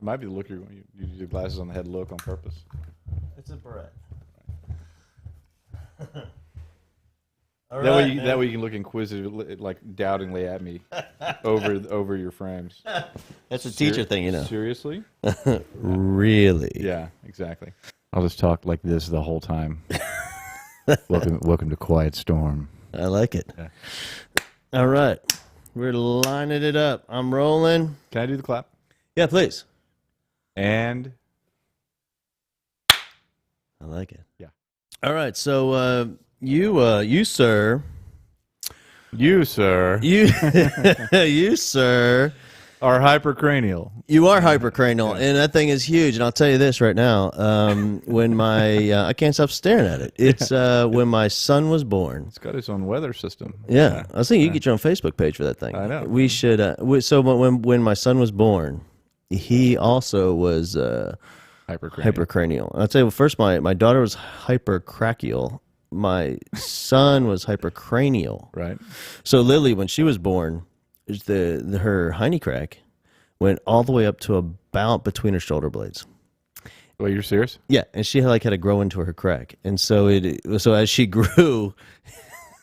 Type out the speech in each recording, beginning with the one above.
It might be the look you use your glasses on the head look on purpose. It's a Brett. That way you can look inquisitively, like doubtingly at me over your frames. That's a teacher thing, you know. Seriously? Really? Yeah, exactly. I'll just talk like this the whole time. Welcome to Quiet Storm. I like it. Yeah. All right. We're lining it up. I'm rolling. Can I do the clap? Yeah, please. And I like it. Yeah. All right. So you sir, you sir you sir are hypercranial. You are hypercranial, and that thing is huge. And I'll tell you this right now: when my I can't stop staring at it. It's when my son was born. It's got its own weather system. Yeah, I was thinking you get your own Facebook page for that thing. I know. We should. So when my son was born, he also was hypercranial. I'll tell you, first my daughter was hypercrachial. My son was hypercranial. Right. So Lily, when she was born, her hiney crack went all the way up to about between her shoulder blades. Well, you're serious? Yeah, and she had to grow into her crack, and so as she grew.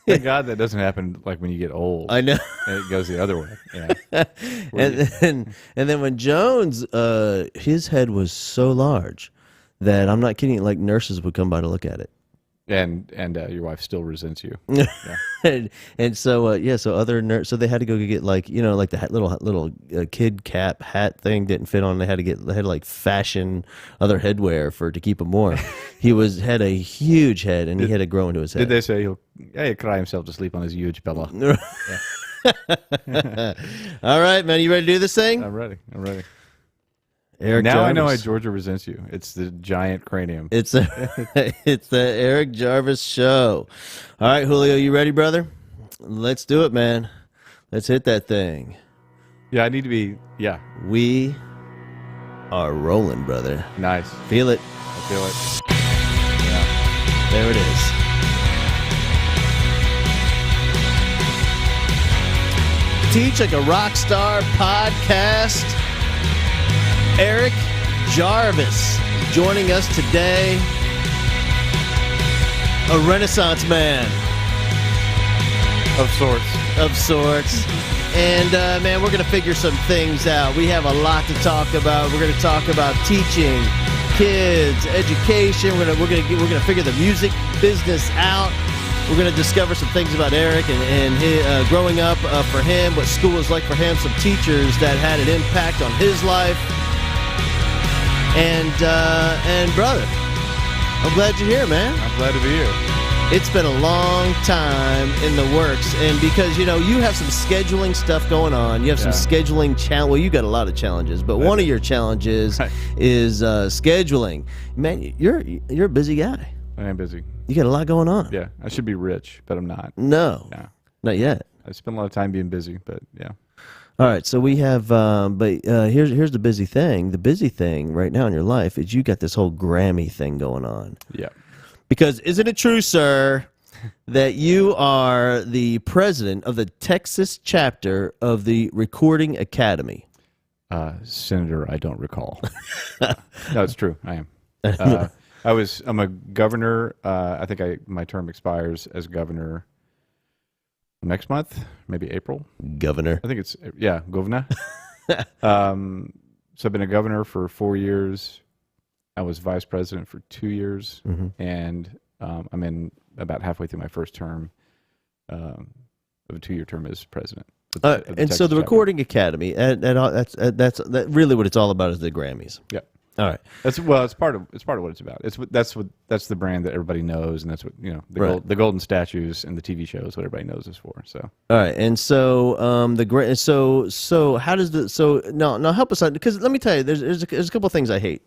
Thank God that doesn't happen like when you get old. I know. And it goes the other way. Yeah. and then when Jones, his head was so large that I'm not kidding. Like nurses would come by to look at it. And your wife still resents you. Yeah. and so so other so they had to go get like the little kid cap hat thing didn't fit on. They had to fashion other headwear to keep him warm. He had a huge head and he had to grow into his head. Did they say he'll cry himself to sleep on his huge pillow? All right, man, you ready to do this thing? I'm ready. Eric now Jarvis. I know why Georgia resents you. It's the giant cranium. It's the Eric Jarvis show. All right, Julio, you ready, brother? Let's do it, man. Let's hit that thing. Yeah, I need to be. Yeah, we are rolling, brother. Nice. Feel it. I feel it. Yeah, there it is. Teach Like a Rock Star podcast. Eric Jarvis joining us today, a Renaissance man of sorts. And man, we're going to figure some things out. We have a lot to talk about. We're going to talk about teaching, kids, education. We're going to figure the music business out. We're going to discover some things about Eric and his, growing up for him, what school was like for him, some teachers that had an impact on his life. And brother, I'm glad you're here, man. I'm glad to be here. It's been a long time in the works, and because you have some scheduling stuff going on, you have some scheduling challenge. Well, you got a lot of challenges, but one of your challenges is scheduling. Man, you're a busy guy. I am busy. You got a lot going on. Yeah, I should be rich, but I'm not. No, not yet. I spend a lot of time being busy, but yeah. All right, so we have, here's the busy thing. The busy thing right now in your life is you got this whole Grammy thing going on. Yeah. Because isn't it true, sir, that you are the president of the Texas chapter of the Recording Academy? Senator, I don't recall. No, it's true. I am. I'm a governor. I think my term expires as governor next month, maybe April. Governor. I think it's, governor. So I've been a governor for 4 years. I was vice president for 2 years, and I'm in about halfway through my first term of a 2-year term as president. And so the Recording Academy, that's really what it's all about is the Grammys. Yeah. All right. It's part of what it's about. That's the brand that everybody knows, and that's what the golden statues and the TV shows what everybody knows us for. So all right, and so so how does now help us out, because let me tell you, there's a couple of things I hate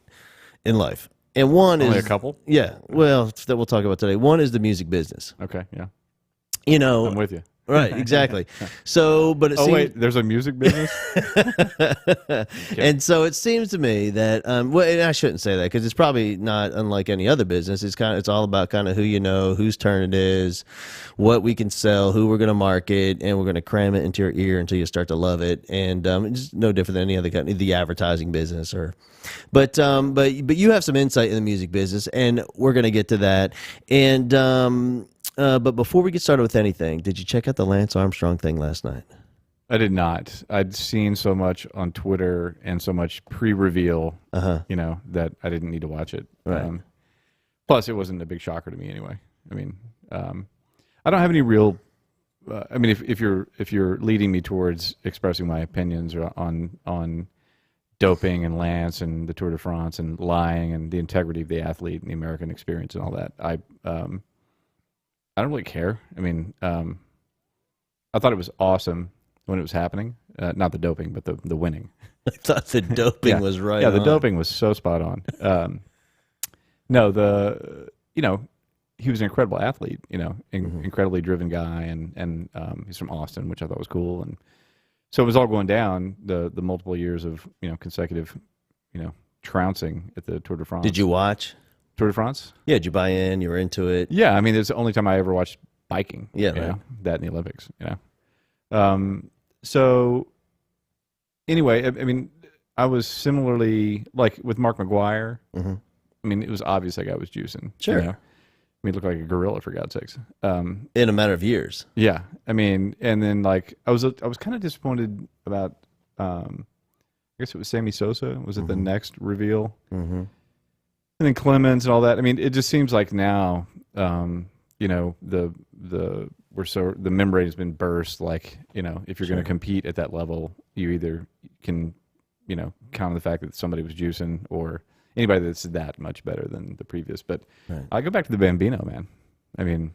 in life, and one only is a couple. Yeah, well, that we'll talk about today. One is the music business. Okay, yeah. I'm with you. Right, exactly. So, but it Oh seems, wait, there's a music business. and so it seems to me that well, and I shouldn't say that because it's probably not unlike any other business. It's all about kind of who you know, whose turn it is, what we can sell, who we're going to market, and we're going to cram it into your ear until you start to love it. And it's no different than any other kind the advertising business or. But you have some insight in the music business, and we're going to get to that. And but before we get started with anything, did you check out the Lance Armstrong thing last night? I did not. I'd seen so much on Twitter and so much pre-reveal, that I didn't need to watch it. Right. Plus, it wasn't a big shocker to me anyway. I mean, I don't have any real. I mean, if you're leading me towards expressing my opinions on doping and Lance and the Tour de France and lying and the integrity of the athlete and the American experience and all that, I don't really care. I mean, I thought it was awesome when it was happening. Not the doping, but the winning. I thought the doping was right. Yeah, the on. doping was so spot on. No, he was an incredible athlete. Incredibly driven guy, and he's from Austin, which I thought was cool. And so it was all going down the multiple years of consecutive, trouncing at the Tour de France. Did you watch Tour de France? Yeah, did you buy in? You were into it? Yeah, I mean, it's the only time I ever watched biking. Yeah, right. That in the Olympics. So anyway, I mean, I was similarly like with Mark McGuire. Mm-hmm. I mean, it was obvious that guy was juicing. Sure. I mean, he looked like a gorilla for God's sakes. In a matter of years. Yeah, I mean, and then like I was kind of disappointed about. I guess it was Sammy Sosa. Was it the next reveal? Mm-hmm. And then Clemens and all that. I mean, it just seems like now, the membrane has been burst. Like, if you're going to compete at that level, you either can, count on the fact that somebody was juicing or anybody that's that much better than the previous. But right. I go back to the Bambino, man. I mean,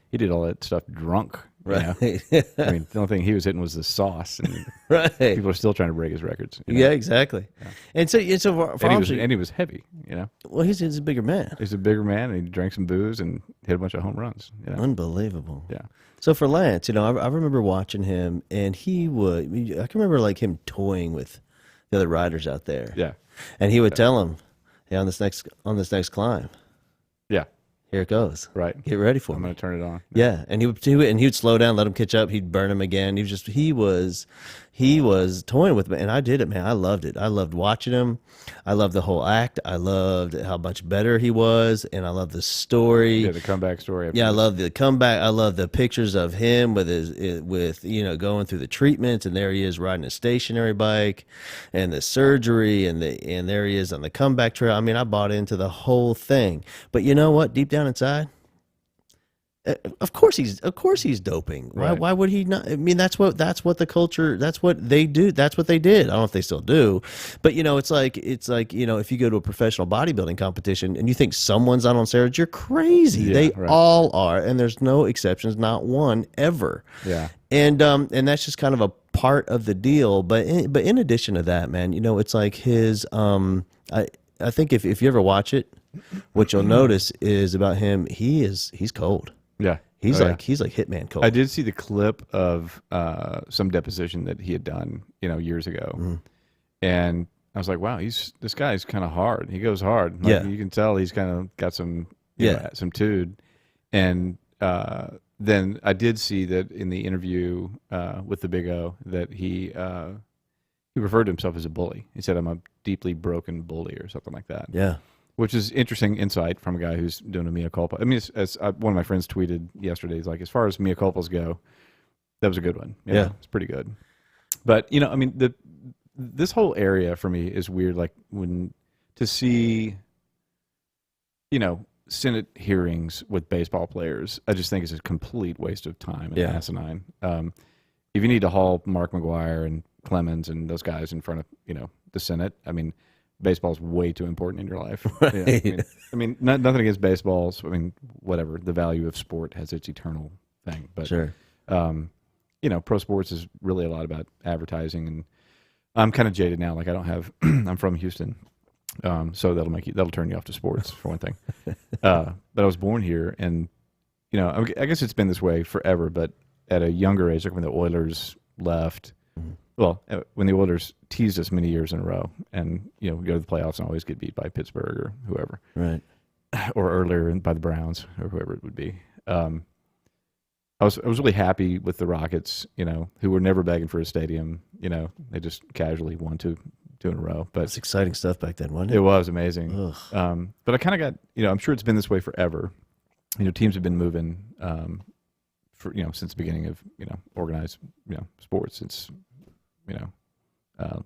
he did all that stuff drunk. Right. I mean, the only thing he was hitting was the sauce, and right. People are still trying to break his records. Yeah, exactly. Yeah. And so he was heavy. Well, he's a bigger man. He's a bigger man, and he drank some booze and hit a bunch of home runs. Unbelievable. Yeah. So for Lance, I remember watching him, and I can remember like him toying with the other riders out there. Yeah. And he would tell them, "Hey, on this next climb, yeah, here it goes. Right, get ready for it. I'm going to turn it on." Yeah, and he would slow down, let him catch up. He'd burn him again. He was toying with me, and I did it, man. I loved it. I loved watching him. I loved the whole act. I loved how much better he was, and I loved the story. Yeah, the comeback story. Yeah, I love the comeback. I love the pictures of him with going through the treatments, and there he is riding a stationary bike, and the surgery, and there he is on the comeback trail. I mean, I bought into the whole thing. But you know what? Deep down inside, of course he's doping. Right. Why would he not? I mean, that's what the culture. That's what they do. That's what they did. I don't know if they still do, but it's like if you go to a professional bodybuilding competition and you think someone's not on steroids, you're crazy. Yeah, they right. all are, and there's no exceptions, not one ever. Yeah. And that's just kind of a part of the deal. But in addition to that, man, it's like his. I think if you ever watch it, what you'll notice is about him. He's cold. Yeah. He's like Hitman cold. I did see the clip of some deposition that he had done, years ago. And I was like, wow, this guy's kind of hard. He goes hard. Like, you can tell he's kind of got some some tude. And then I did see that in the interview with the Big O that he referred to himself as a bully. He said, "I'm a deeply broken bully," or something like that. Yeah. Which is interesting insight from a guy who's doing a mea culpa. I mean, as one of my friends tweeted yesterday, he's like, as far as mea culpas go, that was a good one. Yeah. It's pretty good. But, I mean, this whole area for me is weird. Like when to see, Senate hearings with baseball players, I just think is a complete waste of time and asinine. If you need to haul Mark McGuire and Clemens and those guys in front of, the Senate, I mean, baseball's way too important in your life. Right. Yeah, I mean nothing against baseballs. I mean, whatever. The value of sport has its eternal thing. But sure. Pro sports is really a lot about advertising, and I'm kind of jaded now. Like I don't have. I'm from Houston, so that'll turn you off to sports for one thing. But I was born here, and I guess it's been this way forever. But at a younger age, like when the Oilers left. Well, when the Oilers teased us many years in a row, and we go to the playoffs and always get beat by Pittsburgh or whoever, right, or earlier by the Browns or whoever it would be. I was really happy with the Rockets, who were never begging for a stadium. They just casually won two in a row. But it's exciting stuff back then, wasn't it? It was amazing. But I kind of got, I'm sure it's been this way forever. Teams have been moving for since the beginning of organized sports. Since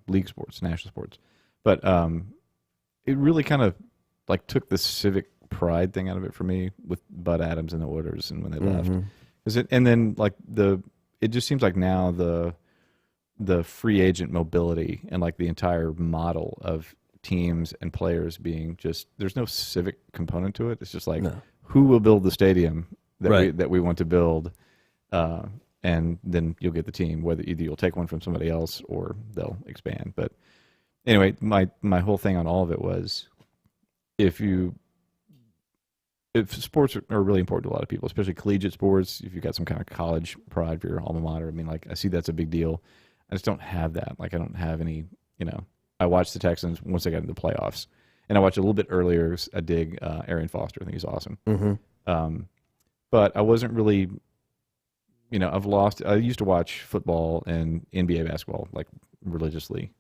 league sports, national sports. But it really kind of like took the civic pride thing out of it for me with Bud Adams and the Oilers and when they left. And then like it just seems like now the free agent mobility and like the entire model of teams and players being just, there's no civic component to it. It's just like who will build the stadium that we want to build. And then you'll get the team, whether either you'll take one from somebody else or they'll expand. But anyway, my whole thing on all of it was if sports are really important to a lot of people, especially collegiate sports, if you've got some kind of college pride for your alma mater, I mean, like I see that's a big deal. I just don't have that. Like I don't have any, I watched the Texans once they got into the playoffs. And I watched a little bit earlier, I dig Arian Foster. I think he's awesome. But I wasn't really... I used to watch football and NBA basketball like religiously,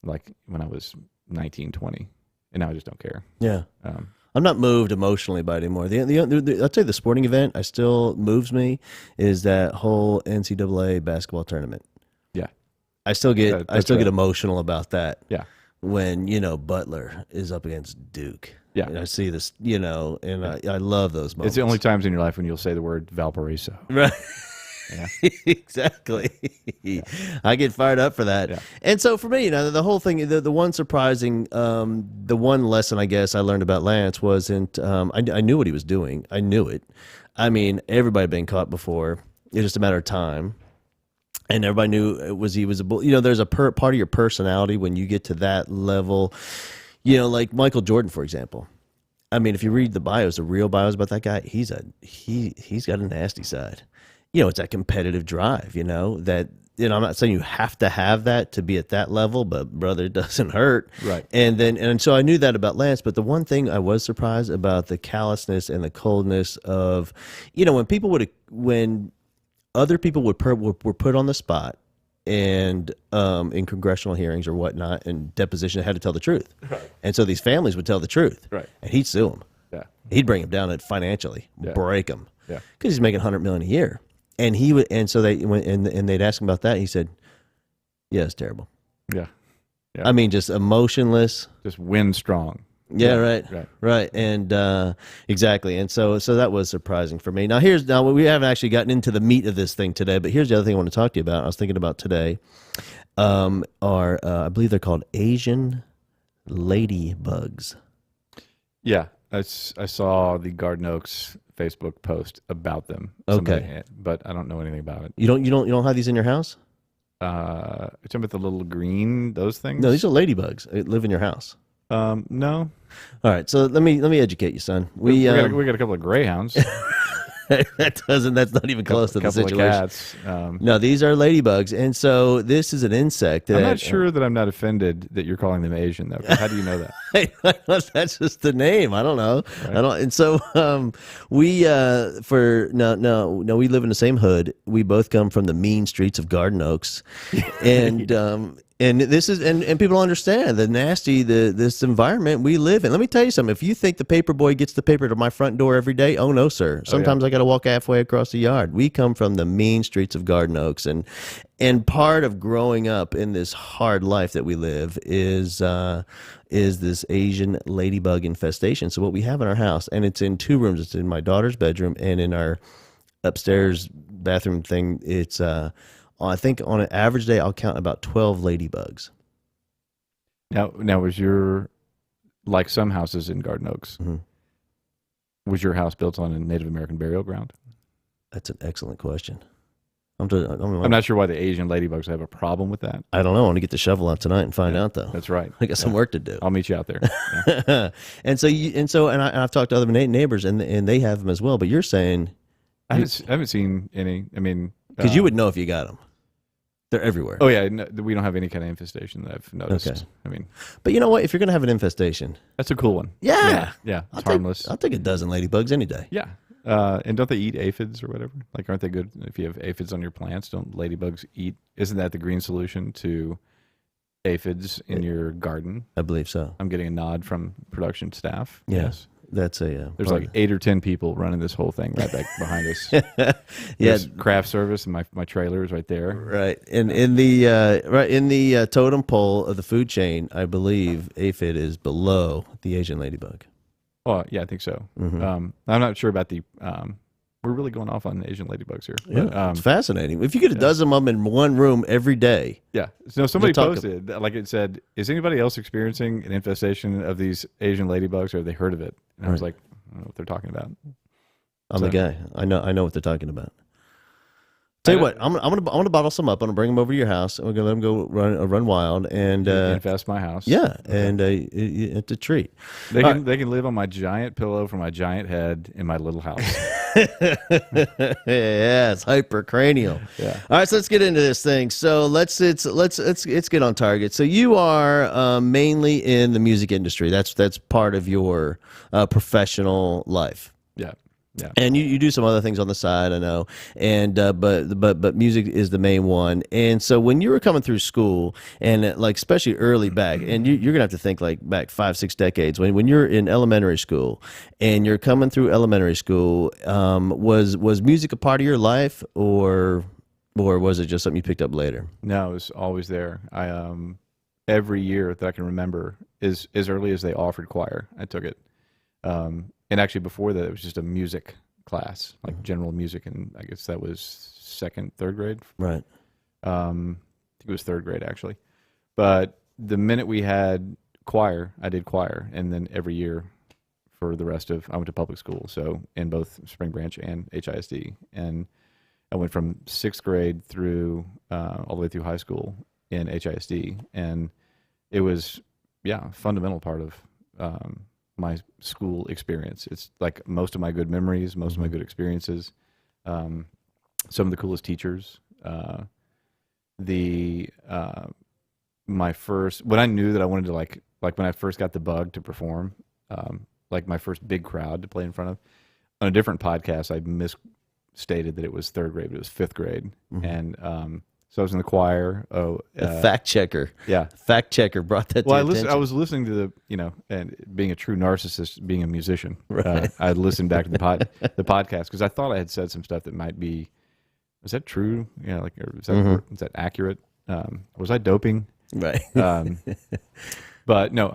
like when I was 19, 20, and now I just don't care. Yeah. I'm not moved emotionally by it anymore. I'll tell you the sporting event I still moves me is that whole NCAA basketball tournament. Yeah. I still get get emotional about that. Yeah. When, Butler is up against Duke. Yeah. And I see this, and I love those moments. It's the only times in your life when you'll say the word Valparaiso. Right. Yeah. Exactly. Yeah. I get fired up for that. Yeah. And so for me, the whole thing, the one surprising, the one lesson I guess I learned about Lance wasn't, I knew what he was doing. I knew it. I mean, everybody had been caught before. It was just a matter of time. And everybody knew he was a bull. There's a part of your personality when you get to that level, like Michael Jordan, for example. I mean, if you read the bios, the real bios about that guy, he's got a nasty side. It's that competitive drive, that, I'm not saying you have to have that to be at that level, but brother, it doesn't hurt. Right. And so I knew that about Lance, but the one thing I was surprised about the callousness and the coldness of, when other people were put on the spot and in congressional hearings or whatnot and deposition, they had to tell the truth. Right. And so these families would tell the truth. Right. And he'd sue them. Yeah. He'd bring them down financially, break them. Yeah. Because he's making $100 million a year. And he would, and so they went and they'd ask him about that. He said, "Yeah, it's terrible." Yeah, I mean, just emotionless, just win strong. Yeah, right, and exactly. And so that was surprising for me. Now we haven't actually gotten into the meat of this thing today, but here's the other thing I want to talk to you about. I was thinking about today. I believe they're called Asian ladybugs. Yeah, I saw the Garden Oaks Facebook post about them. Okay, but I don't know anything about it. You don't have these in your house? You're talking about the little green, those things? No, these are ladybugs. They live in your house. No. All right, so let me educate you, son. We got a couple of greyhounds. That's not even close to the situation. Cats. No, these are ladybugs, and so this is an insect. I'm not sure that I'm not offended that you're calling them Asian, though. How do you know that? That's just the name. I don't know. Right. I don't. And so we we live in the same hood. We both come from the mean streets of Garden Oaks, and. And this is and people don't understand the nasty this environment we live in. Let me tell you something. If you think the paper boy gets the paper to my front door every day, oh no, sir. Sometimes I got to walk halfway across the yard. We come from the mean streets of Garden Oaks, and part of growing up in this hard life that we live is this Asian ladybug infestation. So what we have in our house, and it's in two rooms. It's in my daughter's bedroom and in our upstairs bathroom thing. It's I think on an average day, I'll count about 12 ladybugs. Now was your, like some houses in Garden Oaks, was your house built on a Native American burial ground? That's an excellent question. I'm not sure why the Asian ladybugs have a problem with that. I don't know. I want to get the shovel out tonight and find out, though. That's right. I got some work to do. I'll meet you out there. Yeah. and I've talked to other neighbors, and they have them as well. But you're saying... I haven't seen any. I mean, Because you would know if you got them. They're everywhere. Oh yeah, no, we don't have any kind of infestation that I've noticed. Okay. I mean, but you know what? If you're gonna have an infestation, that's a cool one. yeah, It's harmless. I'll take a dozen ladybugs any day. Yeah. And don't they eat aphids or whatever? Like, aren't they good if you have aphids on your plants? Don't ladybugs eat? Isn't that the green solution to aphids in your garden? I believe so. I'm getting a nod from production staff. Yeah. Yes. That's a There's like 8 or 10 people running this whole thing right back behind us. yeah, There's craft service, and my trailer is right there. right. And in the totem pole of the food chain, I believe aphid is below the Asian ladybug. Oh yeah, I think so. Mm-hmm. I'm not sure about the. We're really going off on Asian ladybugs here. Yeah, But, it's fascinating. If you get a dozen of them in one room every day. yeah. So somebody We'll talk posted, like it said, is anybody else experiencing an infestation of these Asian ladybugs, or have they heard of it? And I was like, I don't know what they're talking about. I'm the guy. I know what they're talking about. Tell you what, I'm gonna bottle some up. I'm gonna bring them over to your house, and we're gonna let them go run wild and infest my house. Yeah, okay. And it's a treat. They can live on my giant pillow for my giant head in my little house. Yeah, it's hypercranial. Yeah. All right, so let's get into this thing. So let's get on target. So you are mainly in the music industry. That's part of your professional life. Yeah. Yeah. And you do some other things on the side, I know, and but music is the main one. And so when you were coming through school, and like especially early back, and you're gonna have to think like back 5-6 decades when you're in elementary school, and you're coming through elementary school, was music a part of your life, or was it just something you picked up later? No, it was always there. I every year that I can remember, as early as they offered choir, I took it. And actually before that, it was just a music class, like general music, and I guess that was 2nd, 3rd grade. Right. I think it was 3rd grade, actually. But the minute we had choir, I did choir, and then every year for the rest of, I went to public school, so in both Spring Branch and HISD. And I went from 6th grade through all the way through high school in HISD, and it was, a fundamental part of my school experience. It's like most of my good memories, most of my good experiences, some of the coolest teachers. My first, when I knew that I wanted to like when I first got the bug to perform, like my first big crowd to play in front of, on a different podcast, I misstated that it was 3rd grade, but it was 5th grade. Mm-hmm. And so I was in the choir. The fact checker. Yeah. Fact checker brought that to your attention. I was listening to and being a true narcissist, being a musician, right. I listened back to the podcast because I thought I had said some stuff that might be, was that true? Yeah, like, is that accurate? Was I doping? Right. But no,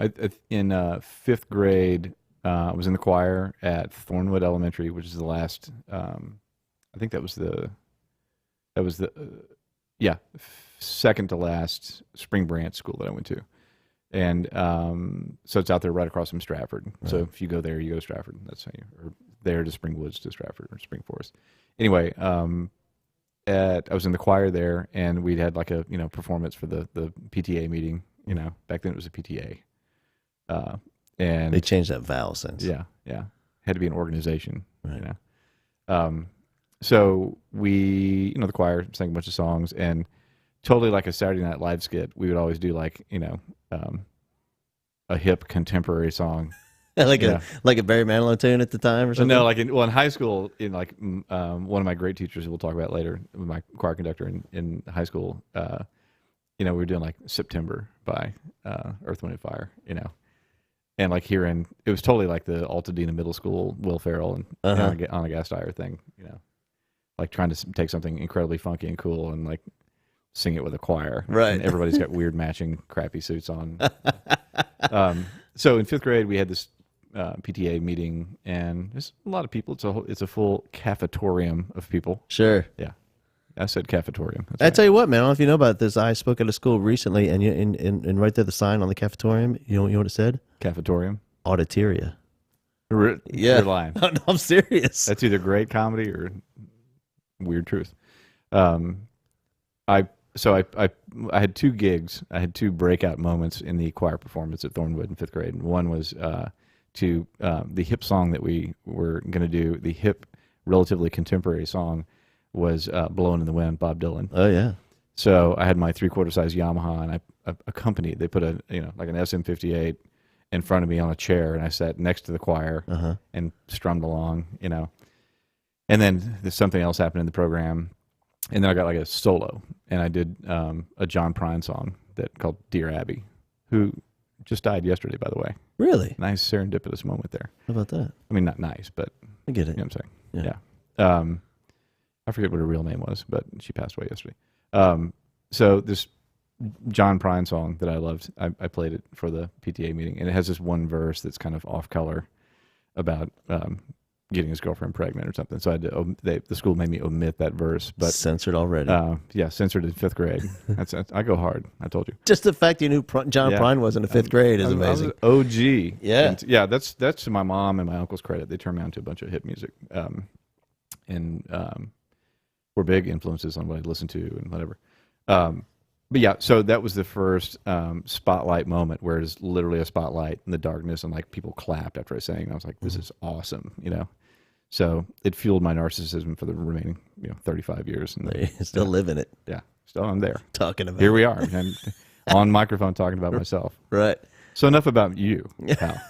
in 5th grade, I was in the choir at Thornwood Elementary, which is the last, I think that was the second to last Spring Branch school that I went to. And so it's out there right across from Stratford. Right. So if you go there, you go to Stratford. That's how or there to Spring Woods to Stratford or Spring Forest. Anyway, I was in the choir there, and we'd had like a performance for the PTA meeting. Back then it was a PTA. And they changed that vowel since. Yeah. Had to be an organization. Right. So we, the choir sang a bunch of songs, and totally like a Saturday Night Live skit, we would always do like, a hip contemporary song. like a Barry Manilow tune at the time or something? No, like in high school, in like one of my great teachers who we'll talk about later, my choir conductor in high school, we were doing like September by Earth, Wind & Fire, and like it was totally like the Altadena Middle School Will Ferrell and Anna Gasteyer thing, like trying to take something incredibly funky and cool and like sing it with a choir. Right. And everybody's got weird matching crappy suits on. So in 5th grade, we had this PTA meeting, and there's a lot of people. It's a full cafetorium of people. Sure. Yeah. I said cafetorium. That's I right. tell you what, man, I don't know if you know about this. I spoke at a school recently, and right there, the sign on the cafetorium, you know what it said? Cafetorium? Auditoria. Yeah. You're lying. No, I'm serious. That's either great comedy or weird truth. I had 2 gigs. I had 2 breakout moments in the choir performance at Thornwood in 5th grade. And one was the hip song that we were going to do, the hip, relatively contemporary song was "Blowing in the Wind," Bob Dylan. Oh yeah. So I had my 3/4 size Yamaha, and I accompanied. They put a like an SM58 in front of me on a chair, and I sat next to the choir and strummed along. And then there's something else happened in the program, and then I got like a solo, and I did a John Prine song called "Dear Abby," who just died yesterday, by the way. Really? Nice serendipitous moment there. How about that? I mean, not nice, but I get it. you know what I'm saying? Yeah. I forget what her real name was, but she passed away yesterday. So this John Prine song that I loved, I played it for the PTA meeting, and it has this one verse that's kind of off color about getting his girlfriend pregnant or something. So I had to, the school made me omit that verse, but censored already. Yeah, censored in 5th grade. I go hard. I told you. Just the fact you knew John Prine was in the 5th grade is amazing. I was OG. Yeah, and yeah. That's to my mom and my uncle's credit. They turned me on to a bunch of hip music, and were big influences on what I listened to and whatever. But yeah, so that was the first spotlight moment where it's literally a spotlight in the darkness, and like people clapped after I sang. And I was like, "This is awesome," So it fueled my narcissism for the remaining 35 years. And still living it. Yeah, still I'm there talking about. Here we are, and on microphone talking about myself. Right. So enough about you, pal.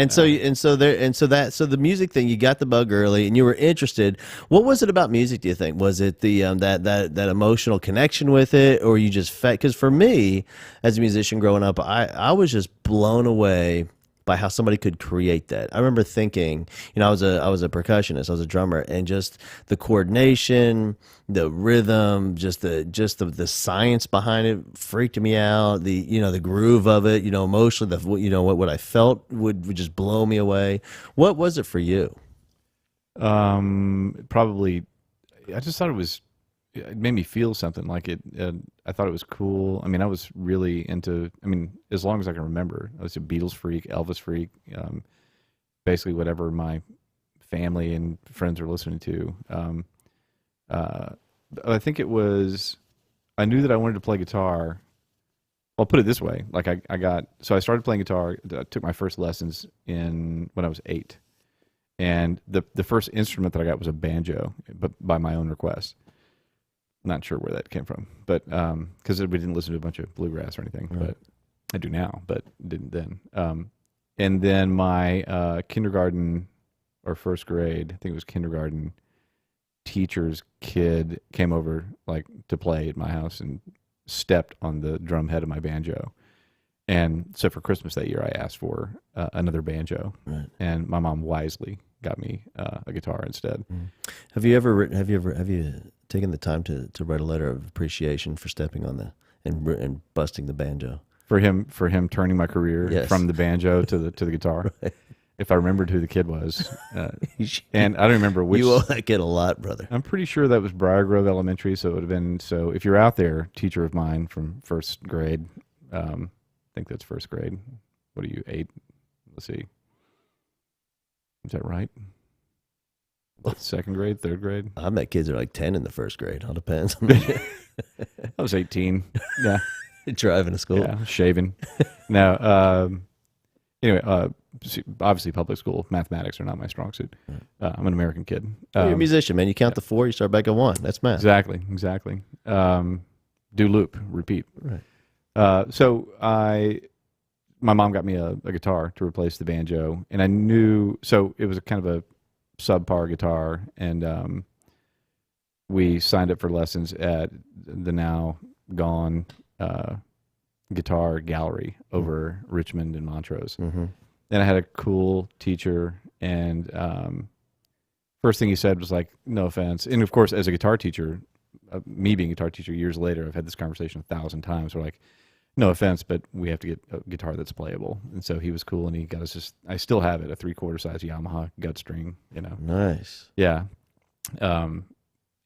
So the music thing, you got the bug early and you were interested. What was it about music, do you think? Was it the that emotional connection with it, or you just because for me as a musician growing up, I was just blown away by how somebody could create that. I remember thinking, I was a percussionist, I was a drummer, and just the coordination, the rhythm, just the science behind it freaked me out. The groove of it, emotionally, what I felt would just blow me away. What was it for you? Probably, I just thought it made me feel something like it. I thought it was cool. I mean, I was really into, as long as I can remember, I was a Beatles freak, Elvis freak, basically whatever my family and friends were listening to. I think I knew that I wanted to play guitar. I'll put it this way. Like so I started playing guitar. I took my first lessons when I was 8. And the first instrument that I got was a banjo, but by my own request. Not sure where that came from, but because we didn't listen to a bunch of bluegrass or anything, but I do now, but didn't then. And then my kindergarten or first grade, I think it was kindergarten, teacher's kid came over to play at my house and stepped on the drum head of my banjo. And so for Christmas that year, I asked for another banjo, and my mom wisely got me a guitar instead. Have you taken the time to write a letter of appreciation for stepping on and busting the banjo? For him turning my career from the banjo to the guitar. Right. If I remembered who the kid was, and I don't remember which. You owe that kid a lot, brother. I'm pretty sure that was Briar Grove Elementary, so it would have been. So if you're out there, teacher of mine from first grade, I think that's first grade. What are you, 8? Let's see. Is that right? Second grade, third grade? I met kids that are like 10 in the first grade. All depends. I was 18. Yeah. Driving to school. Yeah, shaving. No. Anyway, obviously public school, mathematics are not my strong suit. I'm an American kid. You're a musician, man. You count to 4, you start back at 1. That's math. Exactly. Do loop, repeat. Right. So my mom got me a guitar to replace the banjo, and I knew, so it was a kind of a subpar guitar, and we signed up for lessons at the now gone Guitar Gallery over Richmond and Montrose. And I had a cool teacher, and first thing he said was like, "No offense." And of course, as a guitar teacher, me being a guitar teacher years later, I've had this conversation 1,000 times. We're like, "No offense, but we have to get a guitar that's playable." And so he was cool, and he got us I still have it, a 3/4 size Yamaha gut string. Nice. Yeah.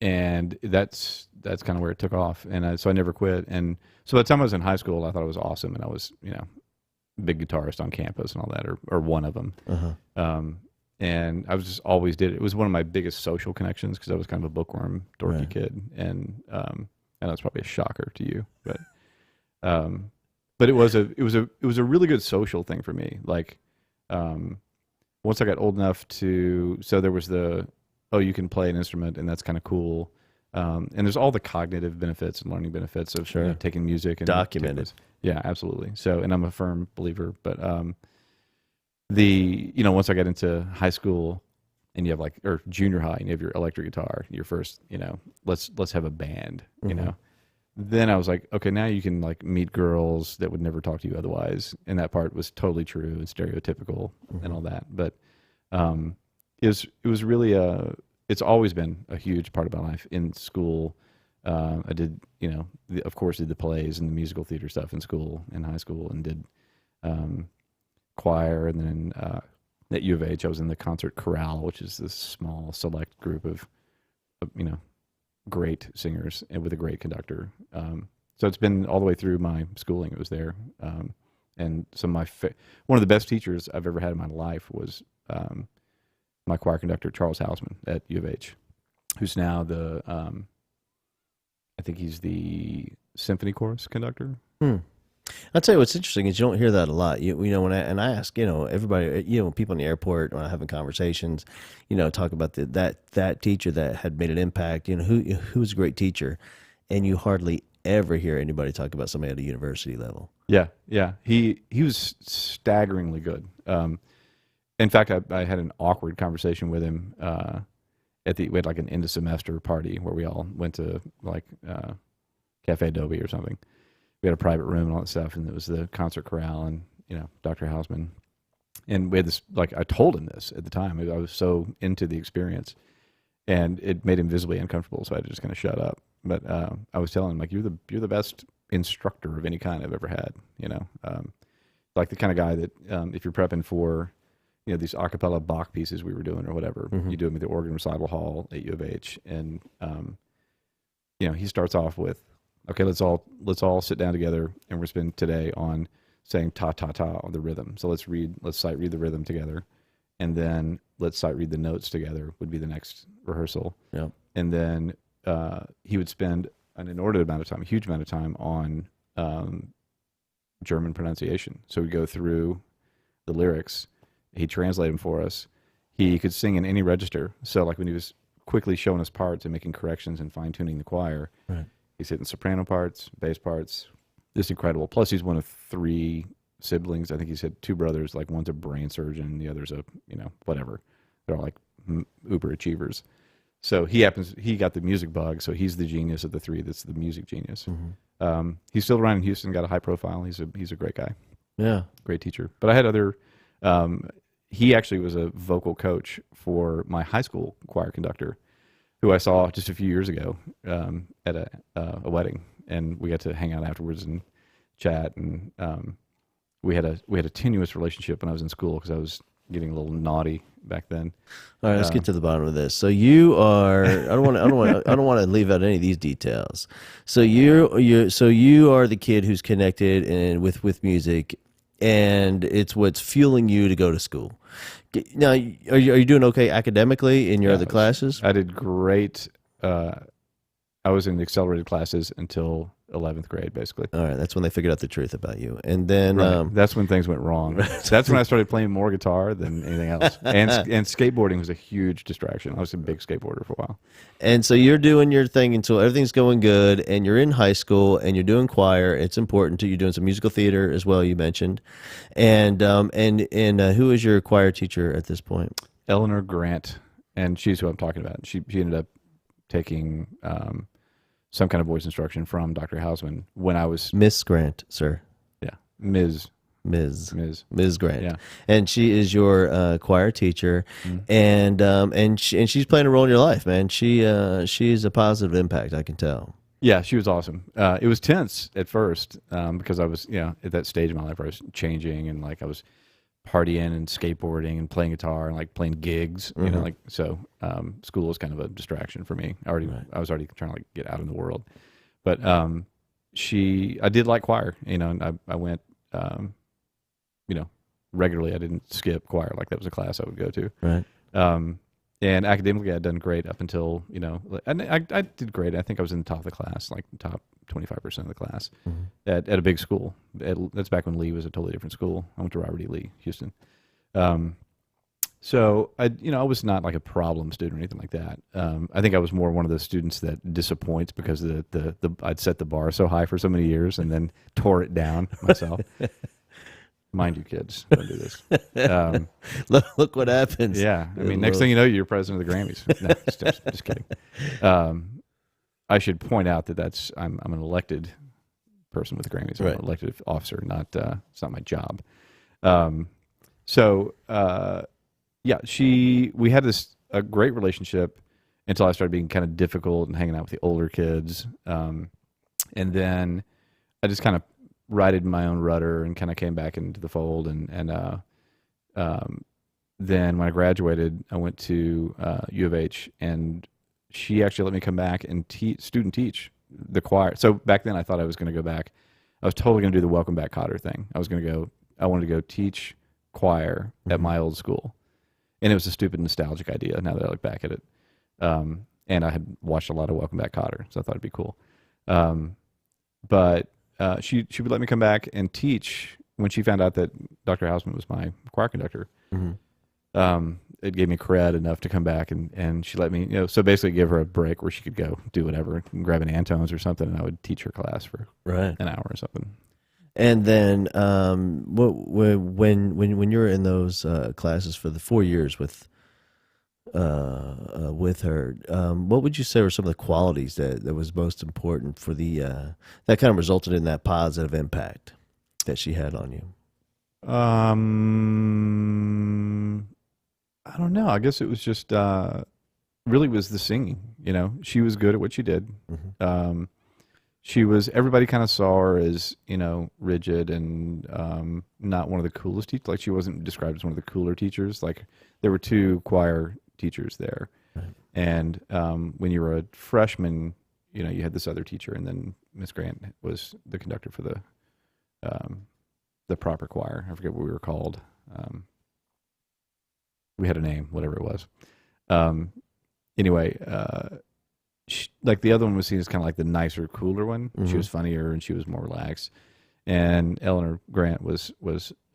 And that's kind of where it took off, and so I never quit. And so by the time I was in high school, I thought it was awesome, and I was big guitarist on campus and all that, or one of them. And I was just always did it. It was one of my biggest social connections because I was kind of a bookworm, dorky kid, and that's probably a shocker to you, but it was a really good social thing for me. Like once I got old enough so there was the oh, you can play an instrument and that's kind of cool. And there's all the cognitive benefits and learning benefits of taking music and documented. Yeah, absolutely. So, and I'm a firm believer, but once I got into high school and you have or junior high and you have your electric guitar, your first, let's have a band, then I was like, okay, now you can meet girls that would never talk to you otherwise. And that part was totally true and stereotypical and all that. But it was really it's always been a huge part of my life in school. I did, of course, did the plays and the musical theater stuff in school, in high school, and did choir. And then at U of H, I was in the concert chorale, which is this small select group of great singers and with a great conductor. So it's been all the way through my schooling. It was there. And some of one of the best teachers I've ever had in my life was my choir conductor, Charles Houseman at U of H, who's now I think he's the symphony chorus conductor. I'll tell you what's interesting is you don't hear that a lot. When I ask, everybody, people in the airport when I'm having conversations, talk about that teacher that had made an impact, who was a great teacher, and you hardly ever hear anybody talk about somebody at a university level. Yeah. He was staggeringly good. In fact, I had an awkward conversation with him we had an end of semester party where we all went to Cafe Adobe or something. We had a private room and all that stuff, and it was the concert chorale and Dr. Houseman. And we had this I told him this at the time. I was so into the experience, and it made him visibly uncomfortable. So I had to just kind of shut up. But I was telling him you're the best instructor of any kind I've ever had. The kind of guy that if you're prepping for these a cappella Bach pieces we were doing or whatever, you do them at the organ recital hall at U of H, and he starts off with, okay, let's all sit down together and we're spend today on saying ta ta ta on the rhythm. So let's sight read the rhythm together, and then let's sight read the notes together would be the next rehearsal. Yeah. And then he would spend an inordinate amount of time, a huge amount of time on German pronunciation. So we'd go through the lyrics. He'd translate them for us. He could sing in any register. So when he was quickly showing us parts and making corrections and fine-tuning the choir, right. He's hitting soprano parts, bass parts. Just incredible. Plus, he's one of 3 siblings. I think he's had 2 brothers. One's a brain surgeon, the other's a, whatever. They're all uber achievers. So he got the music bug. So he's the genius of the 3. That's the music genius. Mm-hmm. He's still around in Houston. Got a high profile. He's a great guy. Yeah, great teacher. But I had other. He actually was a vocal coach for my high school choir conductor, who I saw just a few years ago at a wedding, and we got to hang out afterwards and chat. And we had a tenuous relationship when I was in school because I was getting a little naughty back then. All right, let's get to the bottom of this. So you are. I don't want to leave out any of these details. So you are the kid who's connected and with music, and it's what's fueling you to go to school. Now, are you doing okay academically in your other classes? I did great. I was in the accelerated classes until 11th grade, basically. All right, that's when they figured out the truth about you. And then that's when things went wrong. That's when I started playing more guitar than anything else. And skateboarding was a huge distraction. I was a big skateboarder for a while. And so you're doing your thing until everything's going good, and you're in high school, and you're doing choir. It's important to you. You're doing some musical theater as well, you mentioned. And who is your choir teacher at this point? Eleanor Grant, and she's who I'm talking about. She ended up taking some kind of voice instruction from Dr. Houseman when I was... Miss Grant, sir. Yeah, Ms. Grant. Yeah. And she is your choir teacher, mm-hmm. and she's playing a role in your life, man. She's a positive impact, I can tell. Yeah, she was awesome. It was tense at first because I was, at that stage of my life where I was changing and I was partying and skateboarding and playing guitar and playing gigs, so school was kind of a distraction for me. I was already trying to get out in the world, but I did like choir, and I went, regularly. I didn't skip choir. That was a class I would go to. Right. And academically I'd done great up until, and I did great. I think I was in the top of the class, top 25% of the class at a big school. That's back when Lee was a totally different school. I went to Robert E. Lee, Houston. So I was not like a problem student or anything like that. I think I was more one of those students that disappoints because I'd set the bar so high for so many years and then tore it down myself. Mind you, kids, don't do this. Look what happens. Yeah, I mean, next thing you know, you're president of the Grammys. No, just kidding. I should point out that I'm an elected person with the Grammys. I'm Right. an elected officer, not it's not my job. Yeah, we had a great relationship until I started being kind of difficult and hanging out with the older kids, and then I just kind of righted my own rudder and kind of came back into the fold, and then when I graduated, I went to U of H, and she actually let me come back and student teach the choir. So back then I thought I was going to go back. I was totally going to do the Welcome Back Cotter thing. I wanted to go teach choir at my old school. And it was a stupid nostalgic idea now that I look back at it. And I had watched a lot of Welcome Back Cotter, so I thought it'd be cool. But she would let me come back and teach when she found out that Dr. Hausman was my choir conductor. It gave me cred enough to come back, and she let me, so basically give her a break where she could go do whatever, grab an Antone's or something, and I would teach her class for an hour or something. And then, when you were in those classes for the 4 years with her, what would you say were some of the qualities that was most important for that kind of resulted in that positive impact that she had on you? I don't know. I guess it was just really was the singing. She was good at what she did. Everybody kind of saw her as, rigid and not one of the coolest teachers. Like, she wasn't described as one of the cooler teachers. Like, there were 2 choir teachers there. Right. And when you were a freshman, you had this other teacher, and then Miss Grant was the conductor for the proper choir. I forget what we were called. We had a name, whatever it was. Anyway, like the other one was seen as kind of like the nicer, cooler one. She was funnier and she was more relaxed. And Eleanor Grant was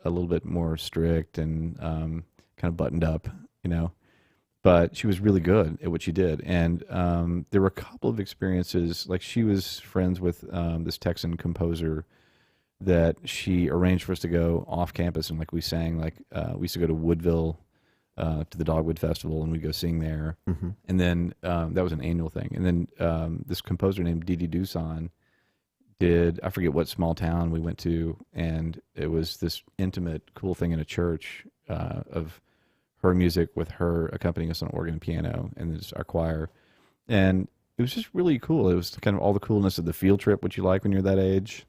a little bit more strict and kind of buttoned up, But she was really good at what she did. And there were a couple of experiences, like she was friends with this Texan composer that she arranged for us to go off campus, and like we sang, like we used to go to Woodville to the Dogwood Festival, and we'd go sing there. And then that was an annual thing. And then this composer named Didi Dusan I forget what small town we went to, and it was this intimate, cool thing in a church of her music with her accompanying us on organ and piano, and this our choir. And it was just really cool. It was kind of all the coolness of the field trip, which you like when you're that age,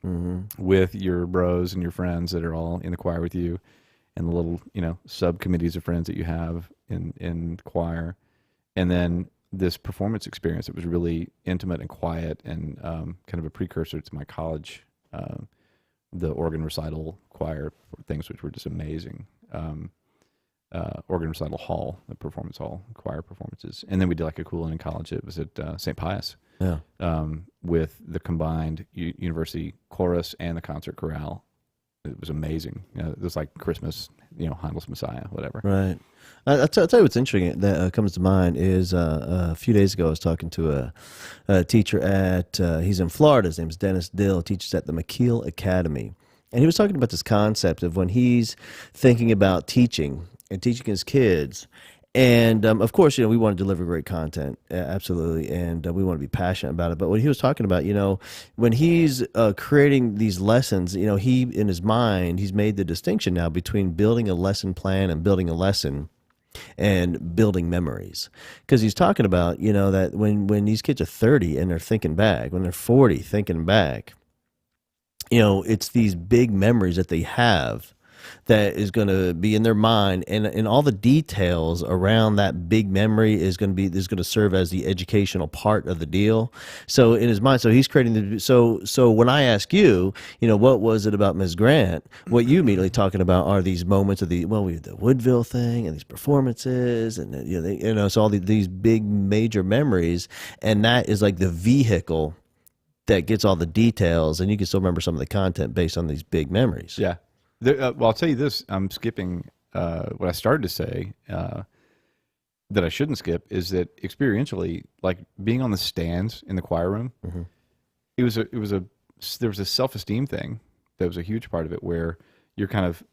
with your bros and your friends that are all in the choir with you, and the little, subcommittees of friends that you have in choir. And then this performance experience, it was really intimate and quiet, and kind of a precursor to my college, the organ recital choir things, which were just amazing. Organ recital hall, the performance hall, choir performances. And then we did like a cool one in college. It was at St. Pius, with the combined university chorus and the concert chorale. It was amazing. It was like Christmas, Handel's Messiah, whatever. Right. I'll tell you what's interesting that comes to mind is a few days ago I was talking to a teacher he's in Florida. His name's Dennis Dill, teaches at the McKeel Academy. And he was talking about this concept of when he's thinking about teaching and teaching his kids. And of course, we want to deliver great content, absolutely, and we want to be passionate about it. But what he was talking about, when he's creating these lessons, he in his mind he's made the distinction now between building a lesson plan and building a lesson and building memories. Because he's talking about, that when these kids are 30 and they're thinking back, when they're 40 thinking back, it's these big memories that they have that is going to be in their mind, and all the details around that big memory is going to serve as the educational part of the deal. So in his mind, so he's creating so when I ask you, what was it about Ms. Grant? What you immediately talking about are these moments of we had the Woodville thing and these performances, and so all these big major memories, and that is like the vehicle that gets all the details, and you can still remember some of the content based on these big memories. Yeah. Well, I'll tell you this. I'm skipping what I started to say that I shouldn't skip is that experientially, like being on the stands in the choir room, there was a self-esteem thing that was a huge part of it, where you're kind of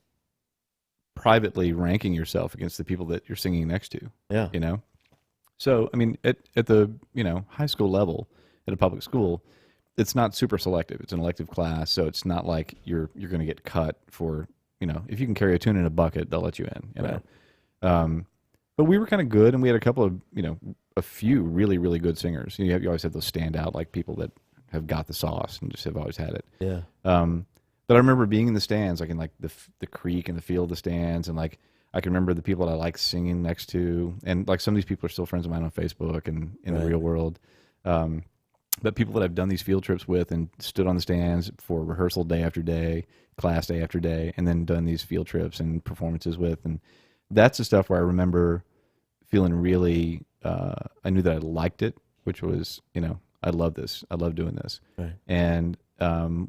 privately ranking yourself against the people that you're singing next to. Yeah. You know? So, I mean, at the, high school level at a public school, it's not super selective. It's an elective class, so it's not like you're going to get cut for, if you can carry a tune in a bucket, they'll let you in, know? But we were kind of good, and we had a couple of, a few really, really good singers. You always have those standout, like people that have got the sauce and just have always had it. Yeah. But I remember being in the stands, like in like the creek and the field of the stands, and like I can remember the people that I like singing next to, and like some of these people are still friends of mine on Facebook and in the real world. But people that I've done these field trips with and stood on the stands for rehearsal day after day, class day after day, and then done these field trips and performances with, and that's the stuff where I remember feeling really. I knew that I liked it, which was I love this, I love doing this, and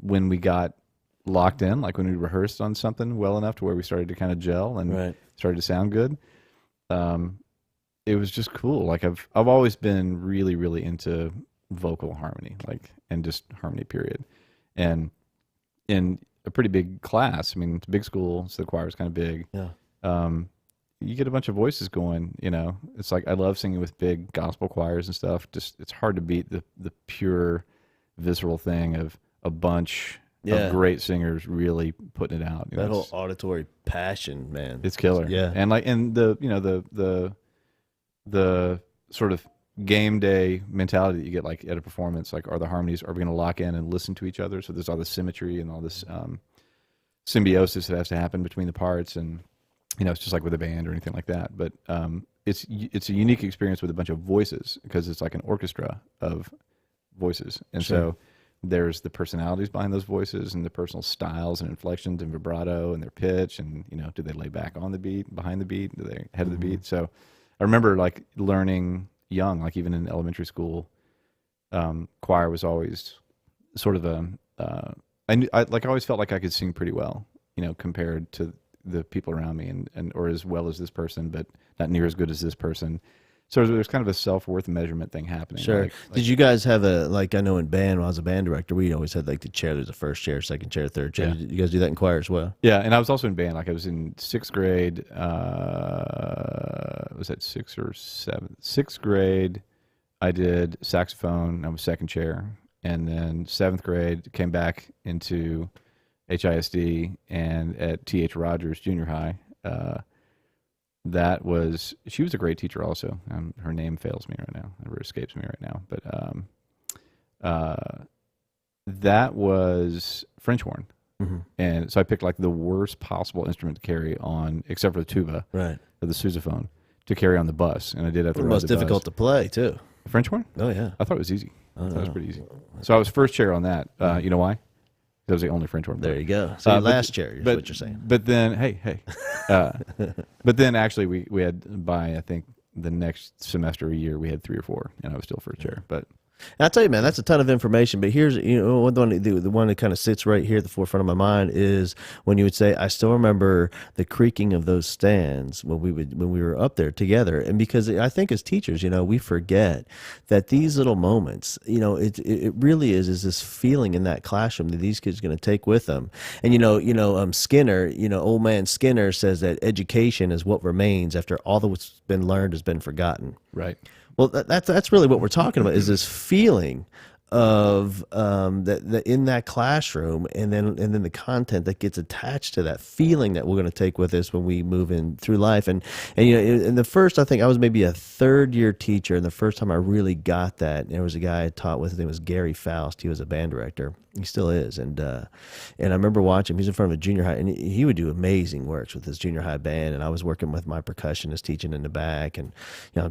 when we got locked in, like when we rehearsed on something well enough to where we started to kind of gel and started to sound good, it was just cool. Like I've always been really, really into vocal harmony, like, and just harmony period. And in a pretty big class, I mean, it's a big school, so the choir is kind of big. Yeah. You get a bunch of voices going, it's like, I love singing with big gospel choirs and stuff. Just, it's hard to beat the pure visceral thing of a bunch of great singers really putting it out. That whole auditory passion, man. It's killer. Yeah. And like, and the sort of game day mentality that you get like at a performance, like, are the harmonies, are we going to lock in and listen to each other? So there's all this symmetry and all this symbiosis that has to happen between the parts. And, it's just like with a band or anything like that. But it's a unique experience with a bunch of voices, because it's like an orchestra of voices. And so there's the personalities behind those voices and the personal styles and inflections and vibrato and their pitch. And, do they lay back on the beat, behind the beat? Do they head of the beat? So I remember like learning young, like even in elementary school, choir was always sort of I always felt like I could sing pretty well, compared to the people around me, and or as well as this person, but not near as good as this person. So there's kind of a self-worth measurement thing happening. Sure. Like, did you guys have I know in band, when I was a band director, we always had like the chair, there's a first chair, second chair, third chair. Yeah. Did you guys do that in choir as well? Yeah, and I was also in band. Like I was in sixth grade, was that sixth or seventh? Sixth grade, I did saxophone. I was second chair. And then seventh grade, came back into HISD and at T.H. Rogers Junior High. She was a great teacher also. Her name fails me right now. It never escapes me right now. But that was French horn. Mm-hmm. And so I picked like the worst possible instrument to carry on, except for the tuba, or the sousaphone, to carry on the bus. And I did have to ride the bus. Most difficult to play too. French horn? Oh yeah. I thought it was easy. I thought it was pretty easy. So I was first chair on that. You know why? That was the only French horn player. There you go. So last chair is what you're saying. But then, hey. But then actually we had, by I think the next semester a year, we had 3 or 4, and I was still first chair. But And I tell you, man, that's a ton of information. But here's, the one that kind of sits right here at the forefront of my mind is when you would say, I still remember the creaking of those stands when we were up there together. And because I think as teachers, we forget that these little moments, it really is this feeling in that classroom that these kids are going to take with them. And Skinner, old man Skinner says that education is what remains after all that's been learned has been forgotten. right. Well, that's really what we're talking about, is this feeling of that in that classroom, and then the content that gets attached to that feeling that we're going to take with us when we move in through life. And in the first, I think I was maybe a third-year teacher, and the first time I really got that, there was a guy I taught with. His name was Gary Faust. He was a band director. He still is, and I remember watching him. He's in front of a junior high, and he would do amazing works with his junior high band. And I was working with my percussionist, teaching in the back, and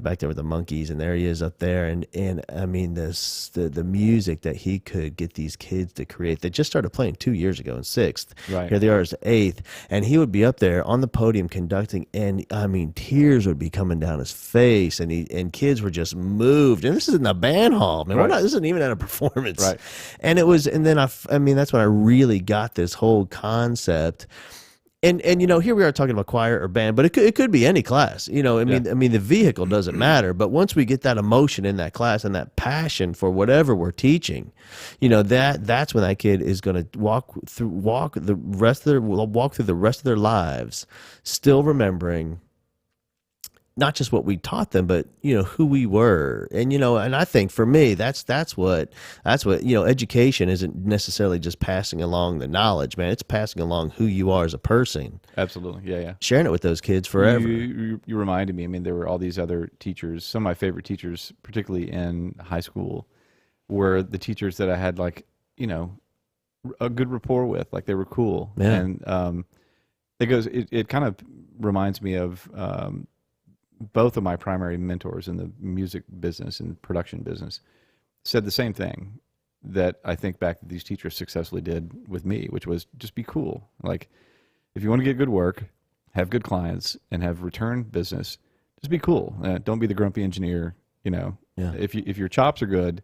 back there with the monkeys, and there he is up there, and I mean the music that he could get these kids to create. They just started playing 2 years ago in 6th. Right. Here they are as 8th, and he would be up there on the podium conducting, and I mean tears would be coming down his face, and kids were just moved. And this is in the band hall, man. Right. This isn't even at a performance. Right. And it was, and then I mean that's when I really got this whole concept And here we are talking about choir or band, but it could be any class. I mean the vehicle doesn't matter, but once we get that emotion in that class and that passion for whatever we're teaching, that's when that kid is going to walk through the rest of their lives still remembering not just what we taught them, but who we were. And I think for me, that's what education isn't necessarily just passing along the knowledge, man. It's passing along who you are as a person. Absolutely. Yeah. Sharing it with those kids forever. You reminded me. I mean, there were all these other teachers. Some of my favorite teachers, particularly in high school, were the teachers that I had a good rapport with. Like, they were cool. Yeah. And it kind of reminds me of both of my primary mentors in the music business and production business said the same thing that I think back that these teachers successfully did with me, which was just be cool. Like, if you want to get good work, have good clients, and have return business, just be cool. Don't be the grumpy engineer. Yeah. If your chops are good,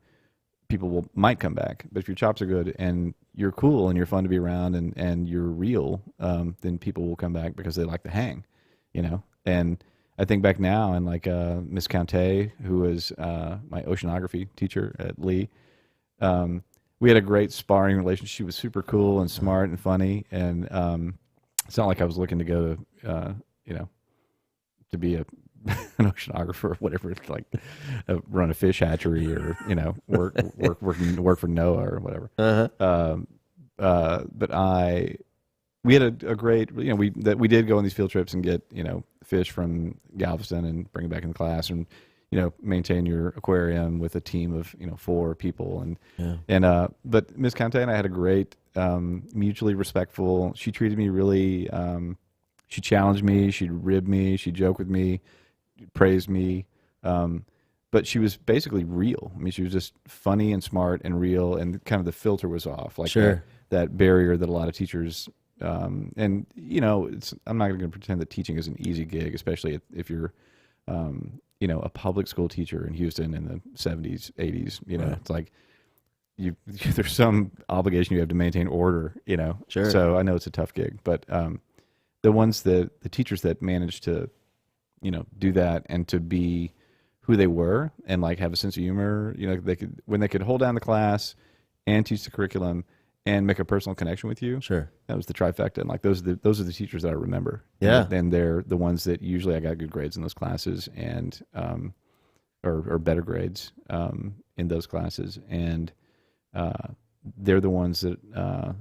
people might come back. But if your chops are good and you're cool and you're fun to be around and you're real, then people will come back because they like to hang. And I think back now, and Miss Counte, who was my oceanography teacher at Lee, we had a great sparring relationship. She was super cool and smart and funny, and it's not like I was looking to go to, to be an oceanographer or whatever, run a fish hatchery or work for NOAA or whatever. But we had a great, we did go on these field trips and get, fish from Galveston and bring it back in the class, and, maintain your aquarium with a team of, 4 people. But Miss Conte and I had a great, mutually respectful, she treated me really, she challenged me, she'd rib me, she'd joke with me, praised me. But she was basically real. I mean, she was just funny and smart and real, and kind of the filter was off. Sure. That barrier that a lot of teachers, I'm not going to pretend that teaching is an easy gig, especially if you're, a public school teacher in Houston in the 70s, 80s. Right. It's like there's some obligation you have to maintain order. Sure. So I know it's a tough gig, but the teachers that managed to, do that and to be who they were and have a sense of humor, when they could hold down the class and teach the curriculum and make a personal connection with you. Sure. That was the trifecta. And those are the teachers that I remember. Yeah. And they're the ones that usually I got good grades in those classes and, or better grades, in those classes. And, they're the ones that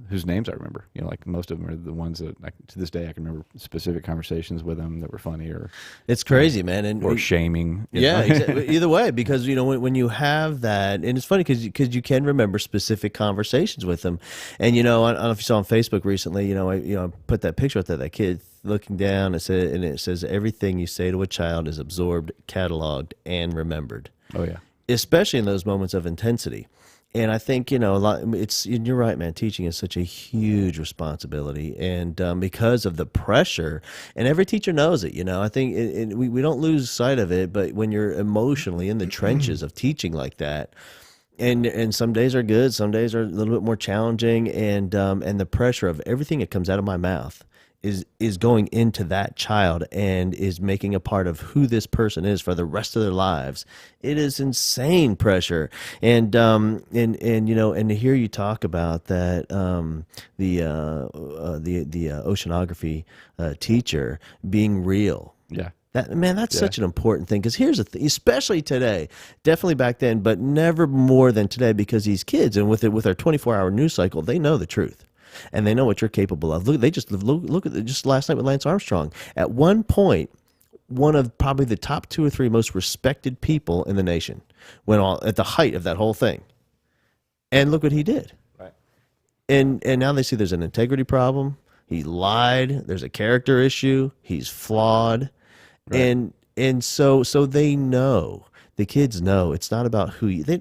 whose names I remember. Most of them are the ones that, to this day, I can remember specific conversations with them that were funny or it's crazy, man, or shaming. Yeah, exactly. Either way, because when you have that, and it's funny because you can remember specific conversations with them, and I don't know if you saw on Facebook recently, I put that picture up there, that kid looking down, it says everything you say to a child is absorbed, cataloged, and remembered. Oh yeah, especially in those moments of intensity. And I think, a lot, you're right, man, teaching is such a huge responsibility. And because of the pressure, and every teacher knows it, I think we don't lose sight of it, but when you're emotionally in the trenches of teaching like that, and some days are good, some days are a little bit more challenging, and the pressure of everything that comes out of my mouth is going into that child and is making a part of who this person is for the rest of their lives. It is insane pressure, and to hear you talk about that, the oceanography teacher being real. yeah. That's such an important thing, because here's the thing, especially today, definitely back then, but never more than today, because these kids, and with our 24-hour news cycle, they know the truth. And they know what you're capable of. Look at it just last night with Lance Armstrong. At one point, one of probably the top 2 or 3 most respected people in the nation went on at the height of that whole thing. And look what he did. Right. And now they see there's an integrity problem. He lied. There's a character issue. He's flawed. Right. And so they know. The kids know it's not about who you. They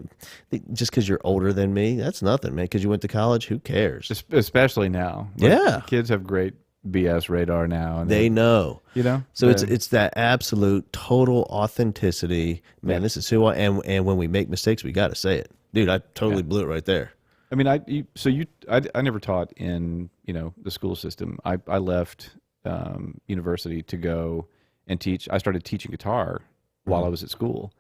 just because you're older than me, that's nothing, man. Because you went to college, who cares? Especially now. Yeah, kids have great BS radar now, and they know. So it's that absolute total authenticity, man. This is who I am, and when we make mistakes, we got to say it, dude. I totally blew it right there. I mean, I never taught in the school system. I left university to go and teach. I started teaching guitar while I was at school,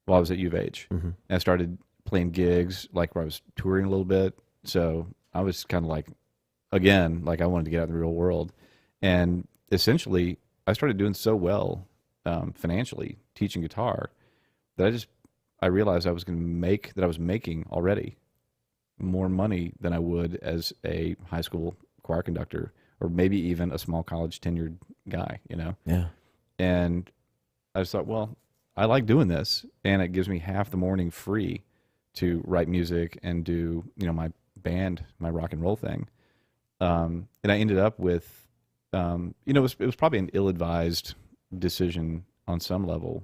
while I was at U of H. And I started playing gigs, like where I was touring a little bit. So I was kind of like, again, like I wanted to get out in the real world. And essentially, I started doing so well financially teaching guitar that I realized I was making already more money than I would as a high school choir conductor, or maybe even a small college tenured guy, you know? Yeah. And I just thought, well, I like doing this, and it gives me half the morning free to write music and do, you know, my band, my rock and roll thing. And I ended up with, you know, it was probably an ill-advised decision on some level,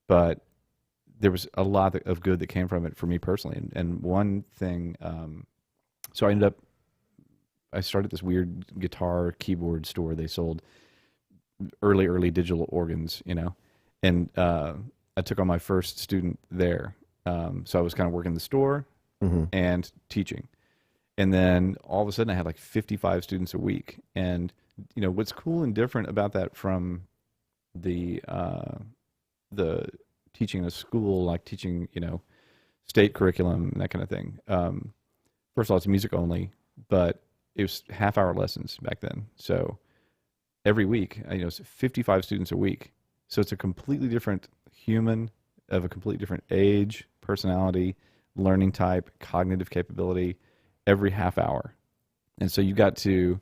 but there was a lot of good that came from it for me personally. And one thing, so I started this weird guitar keyboard store. They sold early digital organs, you know, and I took on my first student there. So I was kind of working the store and teaching. And then all of a sudden I had like 55 students a week. And, you know, what's cool and different about that from the teaching in a school, like teaching, you know, state curriculum and that kind of thing. First of all, it's music only, but it was half-hour lessons back then. So every week, you know, it's 55 students a week. So it's a completely different human of a completely different age, personality, learning type, cognitive capability every half hour. And so you got to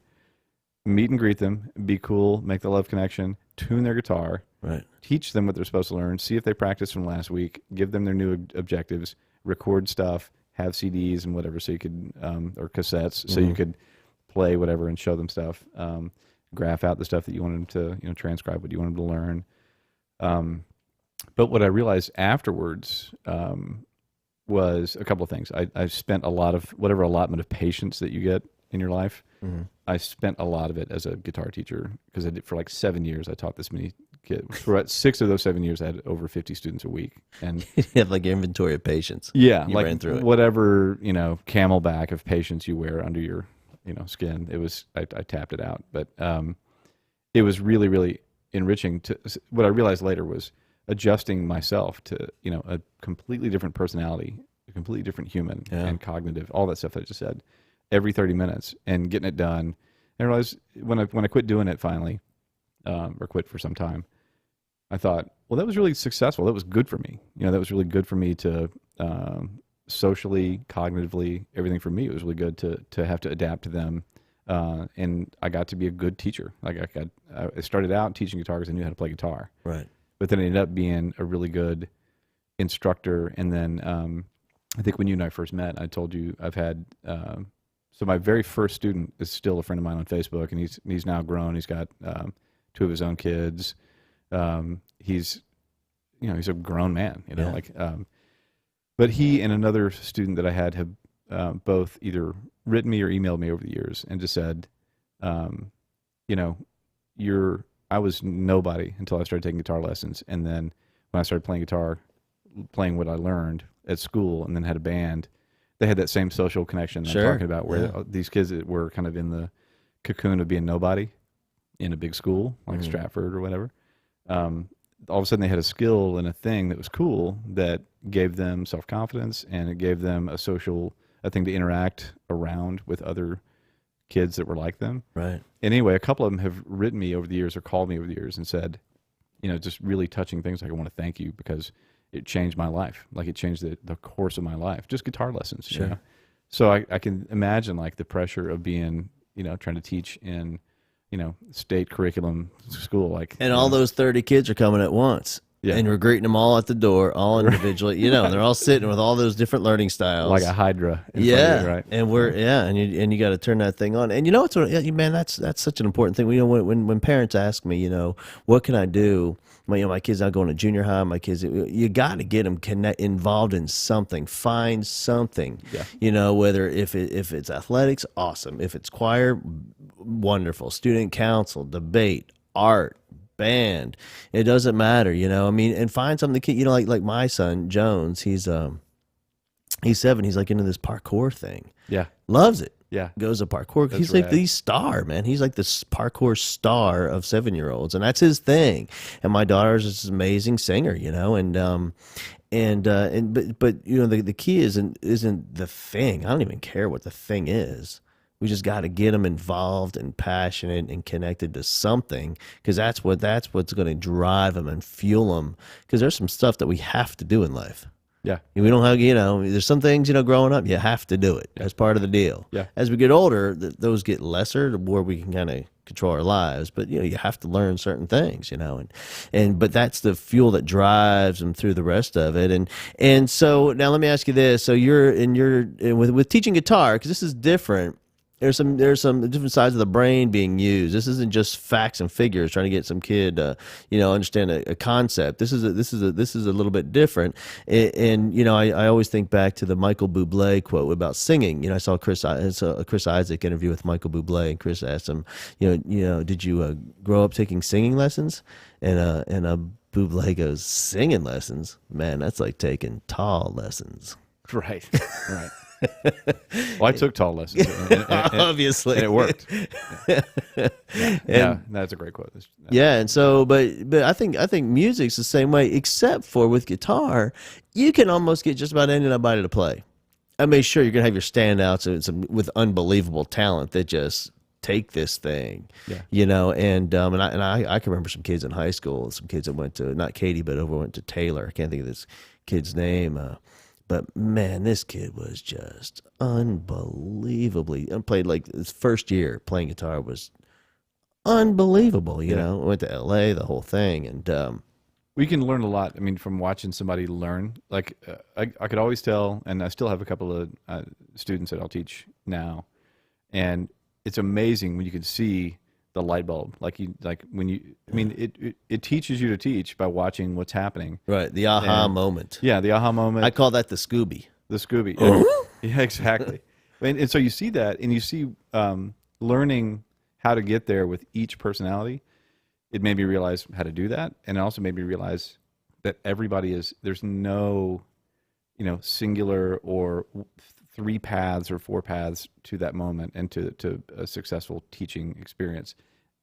meet and greet them, be cool, make the love connection, tune their guitar, right, teach them what they're supposed to learn, see if they practiced from last week, give them their new objectives, record stuff, have CDs and whatever, so you could, or cassettes, so you could play whatever and show them stuff, graph out the stuff that you wanted them to, you know, transcribe what you wanted them to learn. But what I realized afterwards was a couple of things. I spent a lot of whatever allotment of patience that you get in your life. I spent a lot of it as a guitar teacher because I did for like 7 years. I taught this many kids. For about 6 of those 7 years, I had over 50 students a week. And you have like inventory of patience. Yeah, you like ran through it. Whatever, you know, camelback of patience you wear under your, you know, skin. It was I tapped it out, but it was really, really enriching. What I realized later was adjusting myself to, you know, a completely different personality, a completely different human, and cognitive, all that stuff that I just said, every 30 minutes and getting it done. And I realized when I quit doing it finally, or quit for some time, I thought, well, that was really successful. That was good for me. You know, that was really good for me to socially, cognitively, everything for me. It was really good to have to adapt to them. And I got to be a good teacher. Like I started out teaching guitar because I knew how to play guitar. Right. But then I ended up being a really good instructor. And then I think when you and I first met, I told you I've had, so my very first student is still a friend of mine on Facebook, and he's now grown. He's got 2 of his own kids. He's, you know, he's a grown man, you know, like, but he and another student that I had have both either written me or emailed me over the years and just said, you know, I was nobody until I started taking guitar lessons. And then when I started playing guitar, playing what I learned at school and then had a band, they had that same social connection that I'm talking about, where these kids that were kind of in the cocoon of being nobody in a big school like Stratford or whatever. All of a sudden they had a skill and a thing that was cool that gave them self-confidence, and it gave them a thing to interact around with other kids that were like them. Right. And anyway, a couple of them have written me over the years or called me over the years and said, you know, just really touching things like, I want to thank you because it changed my life. Like it changed the course of my life, just guitar lessons. Sure. You know? So I can imagine like the pressure of being, you know, trying to teach in, you know, state curriculum school. Like, and all those 30 kids are coming at once. Yeah. And we're greeting them all at the door, all individually. You know, they're all sitting with all those different learning styles, like a hydra. Yeah, right. And we're and you got to turn that thing on. And you know, man, that's such an important thing. You know, when parents ask me, you know, what can I do? My kids now going to junior high. My kids, you got to get them involved in something. Find something. Yeah. You know, whether if it's athletics, awesome. If it's choir, wonderful. Student council, debate, art, band, it doesn't matter, you know. I mean, and find something you know, like my son Jones, he's 7, he's like into this parkour thing. Yeah. Loves it. Yeah. goes to parkour. That's He's like rad. the star, man. He's like the parkour star of 7-year-olds, and that's his thing. And my daughter's this amazing singer, but the key isn't the thing. I don't even care what the thing is. We just got to get them involved and passionate and connected to something, because that's what's going to drive them and fuel them. Because there's some stuff that we have to do in life. Yeah. And we don't have, there's some things, growing up, you have to do it. That's part of the deal. Yeah. As we get older, those get lesser, the more we can kind of control our lives. But, you have to learn certain things, but that's the fuel that drives them through the rest of it. And so now let me ask you this. So with teaching guitar, because this is different. There's some different sides of the brain being used. This isn't just facts and figures trying to get some kid understand a concept. This is a little bit different. And I always think back to the Michael Bublé quote about singing. I saw a Chris Isaac interview with Michael Bublé, and Chris asked him, did you grow up taking singing lessons? And Bublé goes, singing lessons? Man, that's like taking tall lessons. Right. Right. Well, I took tall lessons, and obviously, and it worked. Yeah, that's a great quote. Yeah, and so, but I think music's the same way, except for with guitar, you can almost get just about anybody to play. I mean, sure, you're gonna have your standouts and some with unbelievable talent that just take this thing, and I can remember some kids in high school, some kids that went to, not Katie, but went to Taylor. I can't think of this kid's name. But man, this kid was just unbelievably, and played like his first year playing guitar was unbelievable. Went to LA, the whole thing. And we can learn a lot. I mean, from watching somebody learn, like I could always tell, and I still have a couple of students that I'll teach now. And it's amazing when you can see the light bulb, it teaches you to teach by watching what's happening. Right, the aha moment. Yeah, the aha moment. I call that the Scooby. The Scooby. Yeah, exactly. And so you see that, and you see learning how to get there with each personality. It made me realize how to do that, and it also made me realize that there's no, singular or 3 paths or 4 paths to that moment and to a successful teaching experience.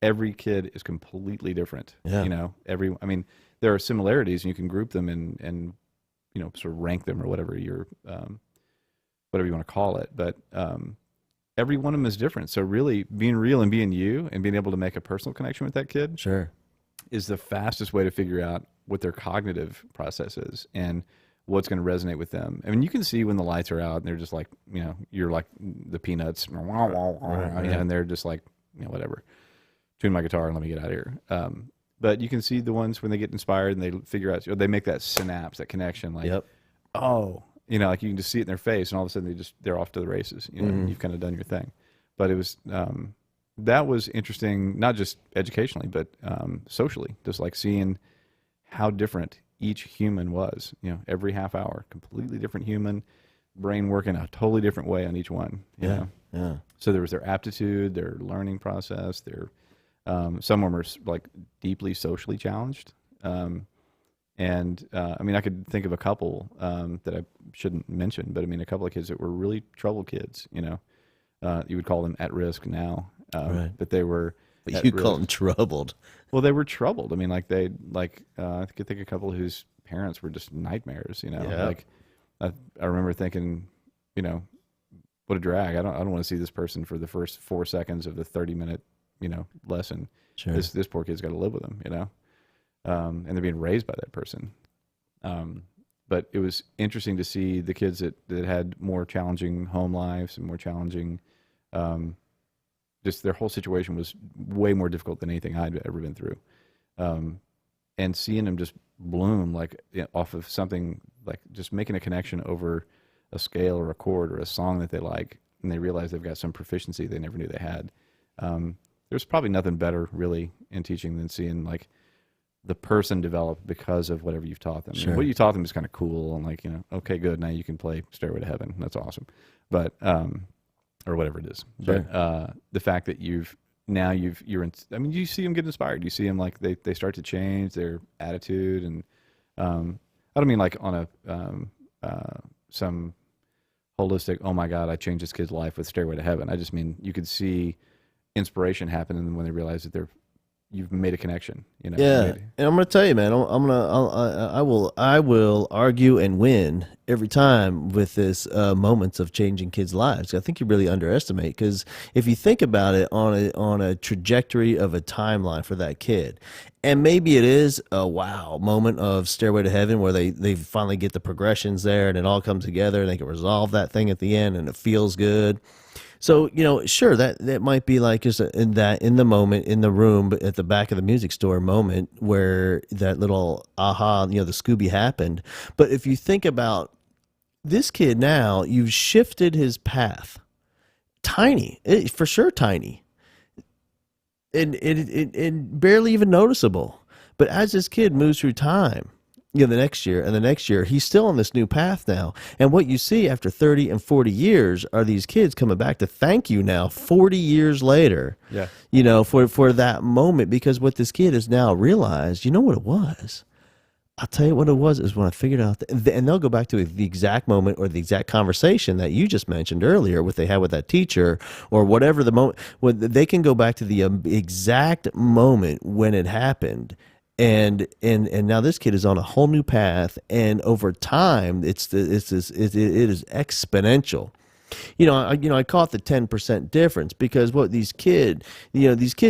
Every kid is completely different. Yeah. There are similarities, and you can group them and sort of rank them or whatever whatever you want to call it. But every one of them is different. So really being real and being you and being able to make a personal connection with that kid sure is the fastest way to figure out what their cognitive process is and what's going to resonate with them. I mean, you can see when the lights are out and they're just like, you're like the Peanuts, and they're just like, whatever, tune my guitar and let me get out of here. But you can see the ones when they get inspired and they figure out, they make that synapse, that connection, like, yep. Like you can just see it in their face, and all of a sudden they're off to the races. You've kind of done your thing. But it was that was interesting, not just educationally, but socially, just like seeing how different each human was. Every half hour, completely different human, brain working a totally different way on each one. Yeah. So there was their aptitude, their learning process, their some of them are like deeply socially challenged. I could think of a couple that I shouldn't mention, but a couple of kids that were really troubled kids. You would call them at risk now, right. But they were. But you call them troubled. Well, they were troubled. I could think of a couple whose parents were just nightmares. Yeah. I remember thinking, what a drag. I don't want to see this person for the first 4 seconds of the 30-minute, lesson. Sure. This poor kid's got to live with them, and they're being raised by that person. But it was interesting to see the kids that had more challenging home lives and more challenging, just their whole situation was way more difficult than anything I'd ever been through. And seeing them just bloom off of something, like just making a connection over a scale or a chord or a song that they like, and they realize they've got some proficiency they never knew they had. There's probably nothing better really in teaching than seeing the person develop because of whatever you've taught them. Sure. What you taught them is kind of cool and okay, good. Now you can play Stairway to Heaven. That's awesome. But, or whatever it is. Sure. But, the fact that you see them get inspired. You see them they start to change their attitude. And, I don't mean on some holistic, oh my God, I changed this kid's life with Stairway to Heaven. I just mean you could see inspiration happen when they realize that you've made a connection. You know. Yeah, and I'm going to tell you, man. I will argue and win every time with this moments of changing kids' lives. I think you really underestimate, because if you think about it on a trajectory of a timeline for that kid, and maybe it is a wow moment of Stairway to Heaven where they finally get the progressions there and it all comes together and they can resolve that thing at the end and it feels good. So, sure, that might be like just in the moment, in the room, but at the back of the music store moment where that little aha, the Scooby happened. But if you think about this kid now, you've shifted his path. Tiny, for sure tiny. And barely even noticeable. But as this kid moves through time, the next year and the next year, he's still on this new path now. And what you see after 30 and 40 years are these kids coming back to thank you now 40 years later, for that moment, because what this kid has now realized, you know what it was? I'll tell you what it was is when I figured out, and they'll go back to the exact moment or the exact conversation that you just mentioned earlier, what they had with that teacher or whatever the moment, they can go back to the exact moment when it happened. And now this kid is on a whole new path, and over time, it is exponential. I call it the 10% difference, because what these kids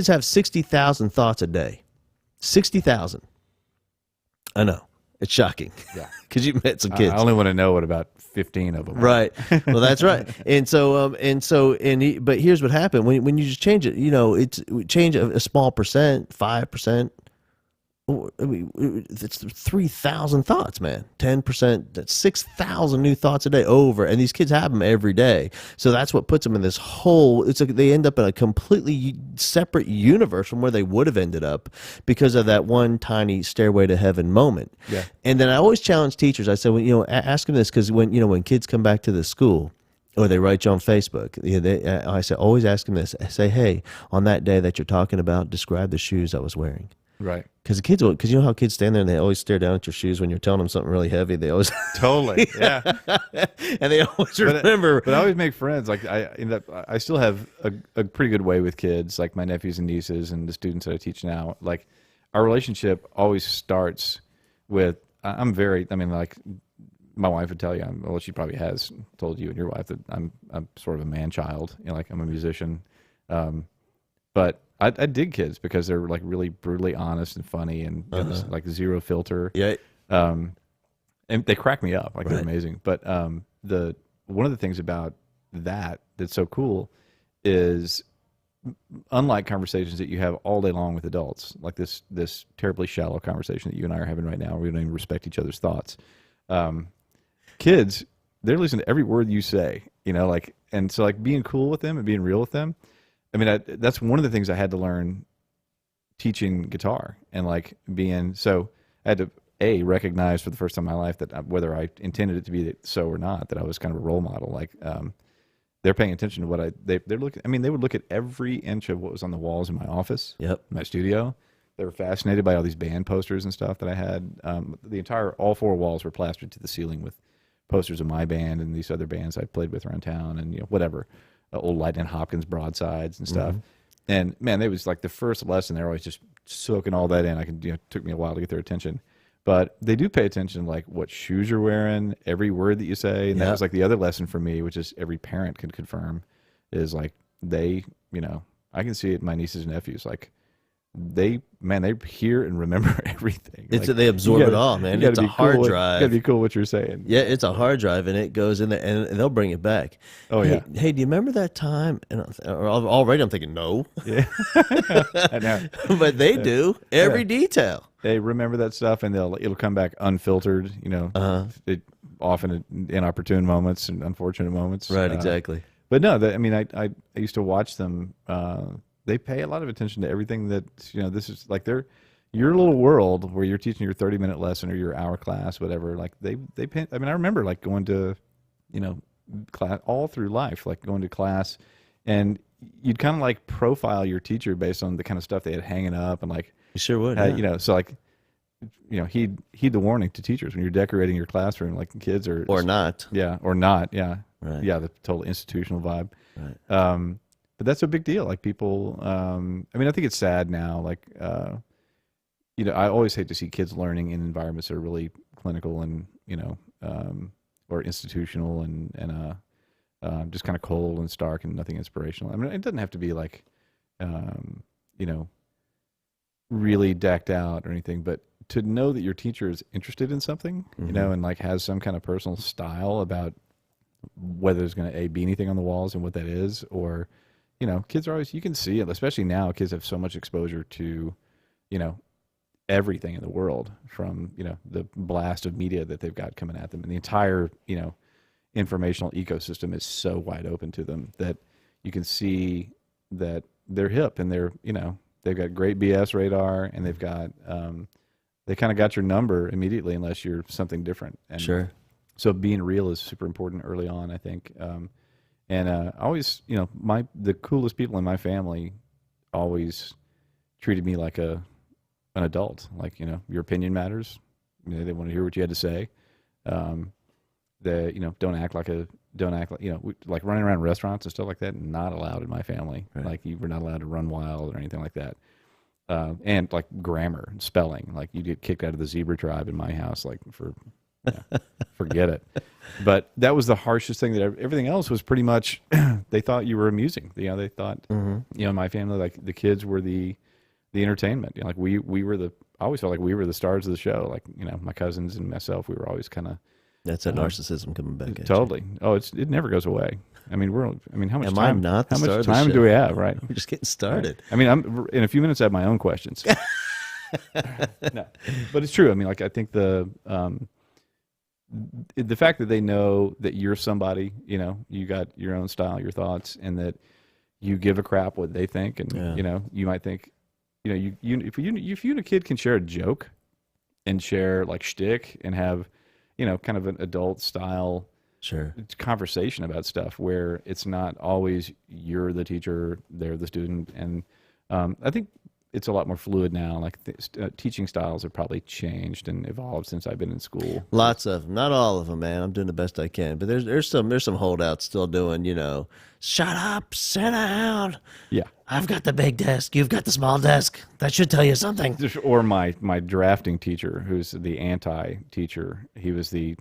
have 60,000 thoughts a day, 60,000. I know, it's shocking. Yeah, because you met some kids. I only want to know what about 15 of them. Right. Well, that's right. But here's what happened when you just change it. It's change a small percent, 5%. It's 3,000 thoughts, man. 10%, that's 6,000 new thoughts a day over, and these kids have them every day. So that's what puts them in this whole. They end up in a completely separate universe from where they would have ended up because of that one tiny Stairway to Heaven moment. Yeah. And then I always challenge teachers. I said, ask them this, because when kids come back to the school, or they write you on Facebook, I say, always ask them this. I say, hey, on that day that you're talking about, describe the shoes I was wearing. Right. Because you know how kids stand there and they always stare down at your shoes when you're telling them something really heavy. They always totally, yeah, and they always remember. But I always make friends. Like I still have a pretty good way with kids, like my nephews and nieces and the students that I teach now. Like our relationship always starts with like my wife would tell you. Well, she probably has told you and your wife that I'm sort of a man child. Like I'm a musician, but. I dig kids because they're like really brutally honest and funny and like zero filter. Yeah. And they crack me up. Like Right. they're amazing. But one of the things about that's so cool is, unlike conversations that you have all day long with adults, like this terribly shallow conversation that you and I are having right now, where we don't even respect each other's thoughts. Kids, they're listening to every word you say, and so like being cool with them and being real with them. I mean, that's one of the things I had to learn teaching guitar, and like so I had to recognize for the first time in my life that whether I intended it to be so or not, that I was kind of a role model. Like they're paying attention to what they're looking. I mean, they would look at every inch of what was on the walls in my office, my studio. They were fascinated by all these band posters and stuff that I had. All four walls were plastered to the ceiling with posters of my band and these other bands I played with around town, and whatever. Old Lightning Hopkins broadsides and stuff. Mm-hmm. And man, it was like the first lesson. They're always just soaking all that in. It took me a while to get their attention, but they do pay attention, like what shoes you're wearing, every word that you say. And that was like the other lesson for me, which is every parent can confirm, is like I can see it in my nieces and nephews. Like they hear and remember everything. They absorb it all, man. It's a hard drive. You gotta be cool what you're saying. Yeah, it's a hard drive, and it goes in there, and they'll bring it back. Oh, yeah. Hey, do you remember that time? And already I'm thinking, no. Yeah. I know. But they do. Every detail. They remember that stuff, and it'll come back unfiltered, often at inopportune moments and unfortunate moments. Right, exactly. But no, I used to watch them. They pay a lot of attention to everything that, this is like your little world where you're teaching your 30-minute lesson or your hour class, whatever. Like they pay, I remember like going to, class all through life, like going to class, and you'd kind of like profile your teacher based on the kind of stuff they had hanging up, and like, you sure would. so like heed the warning to teachers when you're decorating your classroom, like kids are, or not. yeah, or not, yeah, Right. yeah, the total institutional vibe. Right. But that's a big deal. Like people, I mean, I think it's sad now. Like, I always hate to see kids learning in environments that are really clinical and or institutional and just kind of cold and stark and nothing inspirational. I mean, it doesn't have to be like, you know, really decked out or anything, but to know that your teacher is interested in something, and like has some kind of personal style about whether there's going to be anything on the walls and what that is, or, kids are always, you can see it, especially now, kids have so much exposure to, everything in the world from, the blast of media that they've got coming at them, and the entire, informational ecosystem is so wide open to them that you can see that they're hip and they're, they've got great BS radar, and they've got, they kind of got your number immediately unless you're something different. And Sure. so being real is super important early on, I think. And always, the coolest people in my family always treated me like an adult. Like, your opinion matters. They want to hear what you had to say. Don't act like, like running around restaurants and stuff like that, not allowed in my family. Right. Like, you were not allowed to run wild or anything like that. And like grammar and spelling, like you get kicked out of the zebra tribe in my house, like forget it. But that was the harshest thing. That everything else was pretty much, they thought you were amusing. They thought, my family, like the kids were the entertainment. Like we were I always felt like we were the stars of the show. Like, my cousins and myself, we were always kind of. That's that narcissism coming back at Totally. you. Oh, it never goes away. I mean, how much Am time? I not the how star much of the time show? do we have? Right. We're just getting started. I mean, I'm in a few minutes. I have my own questions. No, but it's true. I mean, like, I think the fact that they know that you're somebody, you got your own style, your thoughts, and that you give a crap what they think, and you might think, if you and a kid can share a joke and share like shtick and have, kind of an adult style. Sure. Conversation about stuff where it's not always you're the teacher, they're the student, and I think it's a lot more fluid now. Like teaching styles have probably changed and evolved since I've been in school. Lots of them, not all of them, man. I'm doing the best I can, but there's some holdouts still doing, shut up, sit down. Yeah, I've got the big desk, you've got the small desk. That should tell you something. Or my drafting teacher, who's the anti-teacher. He was the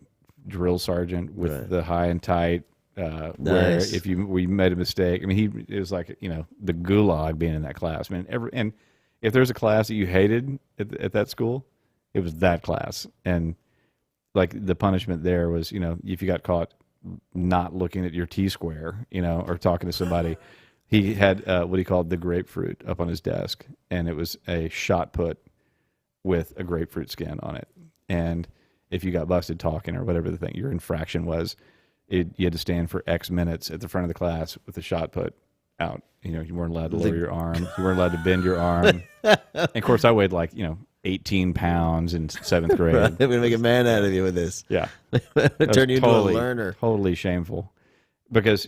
drill sergeant with the high and tight, where if we made a mistake, I mean, it was like, the gulag being in that class. I mean, and if there's a class that you hated at that school, it was that class. And like the punishment there was, if you got caught not looking at your T-square, or talking to somebody, he had what he called the grapefruit up on his desk, and it was a shot put with a grapefruit skin on it. And if you got busted talking or whatever the thing, your infraction was, you had to stand for X minutes at the front of the class with the shot put out. You weren't allowed to lower your arm. You weren't allowed to bend your arm. And of course, I weighed like, 18 pounds in 7th grade. Right. I'm going to make a man out of you with this. Yeah. Turn you into a learner. Totally shameful. Because,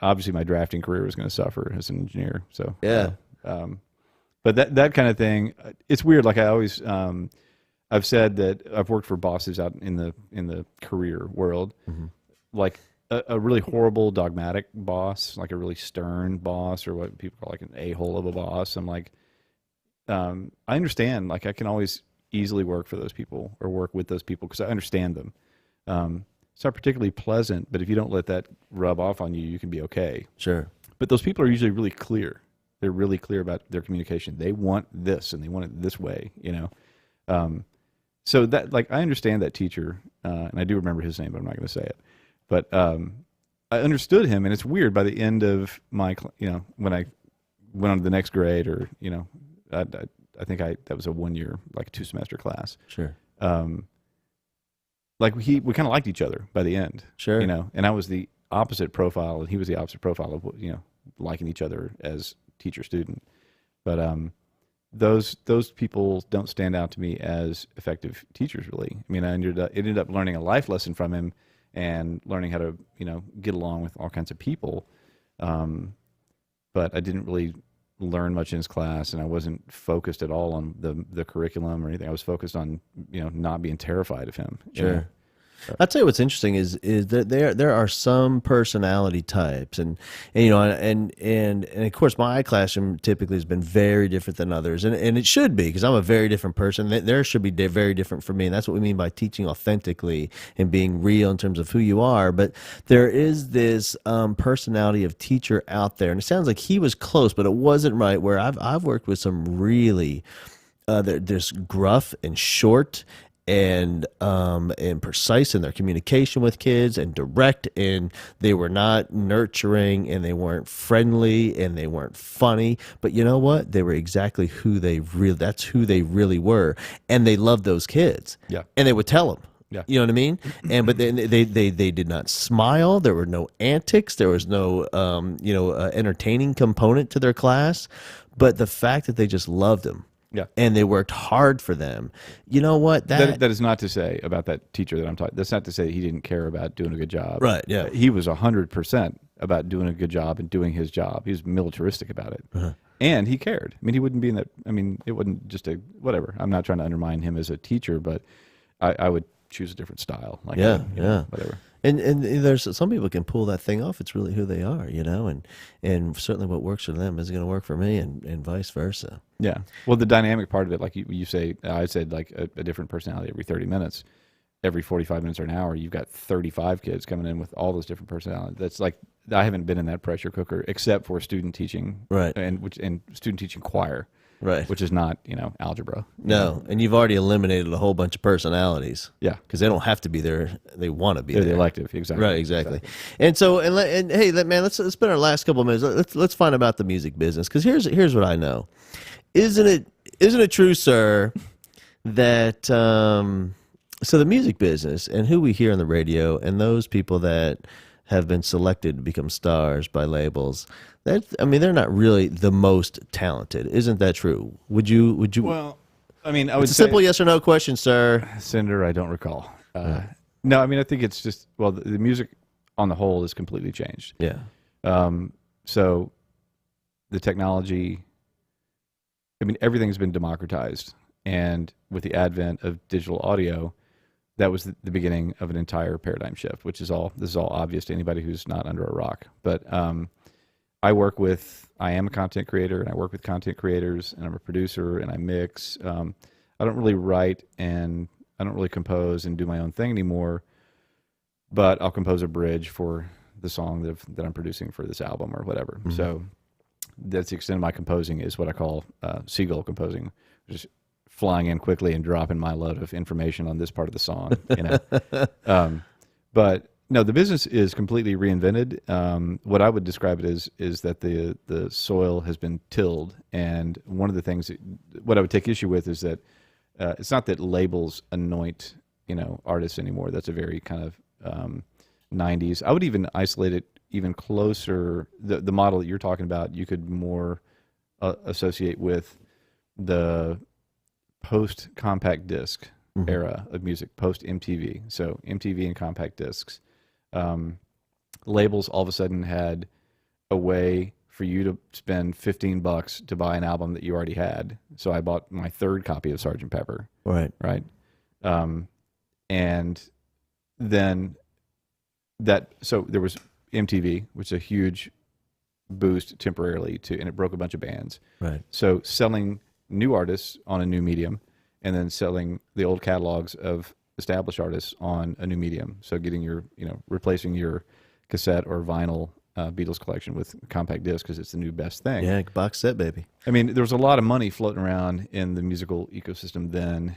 obviously my drafting career was going to suffer as an engineer. So, yeah. But that kind of thing, it's weird. Like I always, I've said that I've worked for bosses out in the career world, like a really horrible dogmatic boss, like a really stern boss, or what people call like an a-hole of a boss. I'm like, I understand. Like I can always easily work for those people or work with those people because I understand them. It's not particularly pleasant, but if you don't let that rub off on you, you can be okay. Sure. But those people are usually really clear. They're really clear about their communication. They want this and they want it this way, So that, like, I understand that teacher, and I do remember his name, but I'm not going to say it. But I understood him, and it's weird. By the end of my, when I went on to the next grade, or I think that was a 1 year, like a 2-semester class. Sure. Like we kind of liked each other by the end. Sure. And I was the opposite profile, and he was the opposite profile of liking each other as teacher student. But those people don't stand out to me as effective teachers, really. I mean, I ended up learning a life lesson from him and learning how to, get along with all kinds of people. But I didn't really learn much in his class, and I wasn't focused at all on the curriculum or anything. I was focused on not being terrified of him. Sure. I'll tell you what's interesting is that there are some personality types, and of course my classroom typically has been very different than others, and it should be, because I'm a very different person. There should be very different for me, and that's what we mean by teaching authentically and being real in terms of who you are. But there is this personality of teacher out there, and it sounds like he was close, but it wasn't right. Where I've worked with some really there's gruff and short and precise in their communication with kids, and direct, and they were not nurturing, and they weren't friendly, and they weren't funny. But you know what? They were exactly that's who they really were, and they loved those kids. Yeah. And they would tell them. Yeah. You know what I mean? But then they did not smile. There were no antics. There was no entertaining component to their class. But the fact that they just loved them. Yeah. And they worked hard for them. You know what? That is not to say about that teacher that I'm talking. That's not to say he didn't care about doing a good job. Right. Yeah. He was 100% about doing a good job and doing his job. He was militaristic about it, and he cared. I mean, he wouldn't be in that. I mean, it wasn't just a whatever. I'm not trying to undermine him as a teacher, but I would choose a different style. Like whatever. And there's some people can pull that thing off. It's really who they are, and certainly what works for them is going to work for me, and vice versa. Yeah. Well, the dynamic part of it, like you say, I said like a different personality every 30 minutes, every 45 minutes or an hour. You've got 35 kids coming in with all those different personalities. That's like, I haven't been in that pressure cooker except for student teaching, right? And student teaching choir. Right. Which is not, algebra. No, and you've already eliminated a whole bunch of personalities. Yeah. Because they don't have to be there. They want to be there. They're the elective, exactly. Right, exactly. And so, and hey, man, let's spend our last couple of minutes. Let's find out about the music business. Because here's what I know. Isn't it true, sir, that so the music business and who we hear on the radio and those people that have been selected to become stars by labels, they're not really the most talented. Isn't that true? Would you? Well, I mean, I would it's a say, simple yes or no question, sir. Senator, I don't recall. No, I mean, I think it's just, well, the music on the whole is completely changed. Yeah. So the technology, I mean, everything's been democratized. And with the advent of digital audio, that was the beginning of an entire paradigm shift, this is all obvious to anybody who's not under a rock. But I am a content creator, and I work with content creators, and I'm a producer, and I mix. I don't really write, and I don't really compose and do my own thing anymore, but I'll compose a bridge for the song that I'm producing for this album or whatever. Mm-hmm. So that's the extent of my composing, is what I call seagull composing, just flying in quickly and dropping my load of information on this part of the song. But no, the business is completely reinvented. What I would describe it as is that the soil has been tilled, and one of the things what I would take issue with is that it's not that labels anoint artists anymore. That's a very kind of 90s. I would even isolate it even closer. The model that you're talking about, you could more associate with the post compact disc era of music, post MTV. So MTV and compact discs. Labels all of a sudden had a way for you to spend $15 to buy an album that you already had. So I bought my third copy of Sgt. Pepper. Right. And then so there was MTV, which is a huge boost temporarily and it broke a bunch of bands. Right. So selling new artists on a new medium, and then selling the old catalogs of established artists on a new medium. So getting replacing your cassette or vinyl Beatles collection with compact disc because it's the new best thing. Yeah, box set, baby. I mean, there was a lot of money floating around in the musical ecosystem then.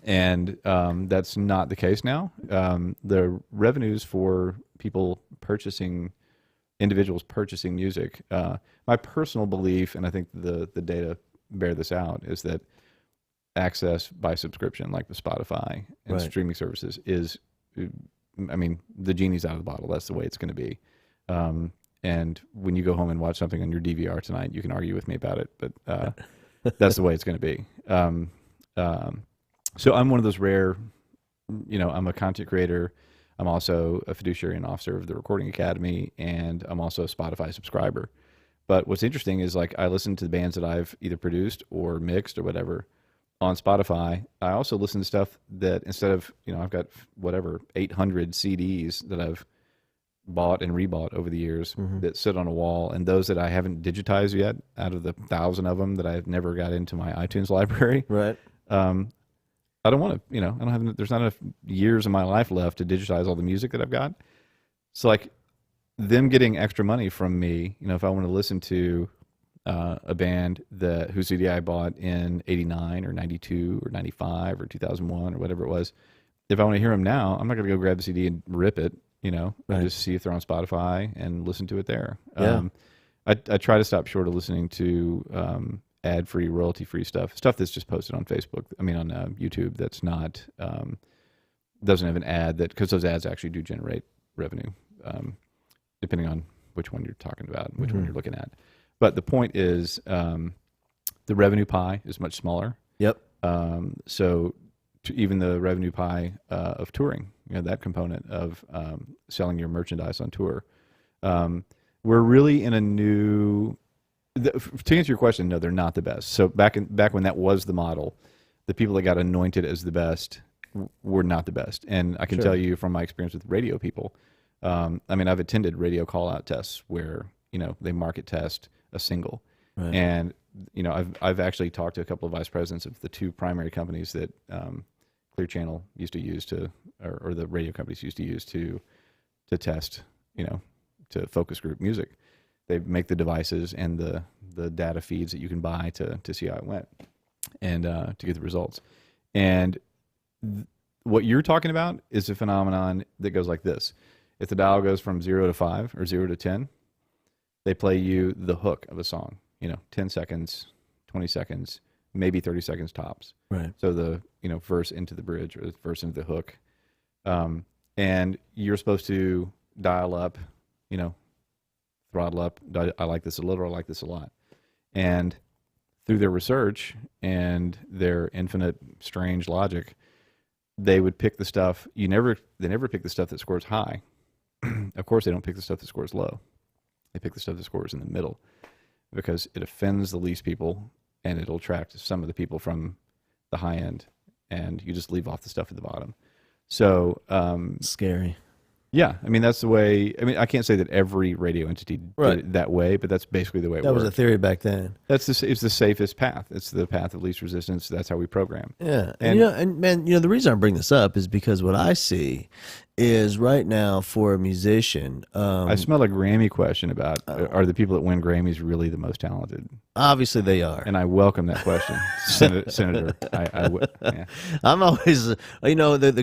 And that's not the case now. The revenues for individuals purchasing music, my personal belief, and I think the data bear this out, is that access by subscription, like with Spotify and streaming services, is, I mean, the genie's out of the bottle. That's the way it's going to be. And when you go home and watch something on your DVR tonight, you can argue with me about it, but that's the way it's going to be. So I'm one of those rare, I'm a content creator. I'm also a fiduciary and officer of the Recording Academy, and I'm also a Spotify subscriber. But what's interesting is like I listen to the bands that I've either produced or mixed or whatever on Spotify. I also listen to stuff that instead of, I've got whatever 800 CDs that I've bought and rebought over the years that sit on a wall, and those that I haven't digitized yet out of the 1,000 of them that I've never got into my iTunes library. Right. I don't want to, there's not enough years of my life left to digitize all the music that I've got. So like them getting extra money from me, if I want to listen to a band whose CD I bought in 89 or 92 or 95 or 2001 or whatever it was, if I want to hear them now, I'm not going to go grab the CD and rip it, and just see if they're on Spotify and listen to it there. Yeah. I try to stop short of listening to ad-free, royalty-free stuff that's just posted on Facebook. I mean, on YouTube, that's not doesn't have an ad because those ads actually do generate revenue, depending on which one you're talking about and which one you're looking at. But the point is, the revenue pie is much smaller. Yep. So even the revenue pie of touring, that component of selling your merchandise on tour, we're really in a new. To answer your question, no, they're not the best. So back when that was the model, the people that got anointed as the best were not the best. And I can tell you from my experience with radio people, I've attended radio call-out tests where they market test a single, and I've actually talked to a couple of vice presidents of the two primary companies that Clear Channel used to use or the radio companies used to use to test, to focus group music. They make the devices and the data feeds that you can buy to see how it went and to get the results. And what you're talking about is a phenomenon that goes like this. If the dial goes from 0 to 5 or 0 to 10, they play you the hook of a song, 10 seconds, 20 seconds, maybe 30 seconds tops. Right. So the, verse into the bridge or the verse into the hook. And you're supposed to dial up, throttle up. I like this a little, I like this a lot. And through their research and their infinite strange logic, they would pick the stuff. They never pick the stuff that scores high. Of course, they don't pick the stuff that scores low. They pick the stuff that scores in the middle because it offends the least people and it'll attract some of the people from the high end, and you just leave off the stuff at the bottom. So scary. Yeah, that's the way. I can't say that every radio entity did it that way, but that's basically the way it works. That was a theory back then. It's the safest path. It's the path of least resistance. That's how we program. Yeah, and the reason I bring this up is because what I see is right now for a musician. I smell a Grammy question about are the people that win Grammys really the most talented? Obviously, they are, and I welcome that question, Senator. Yeah. I'm always, the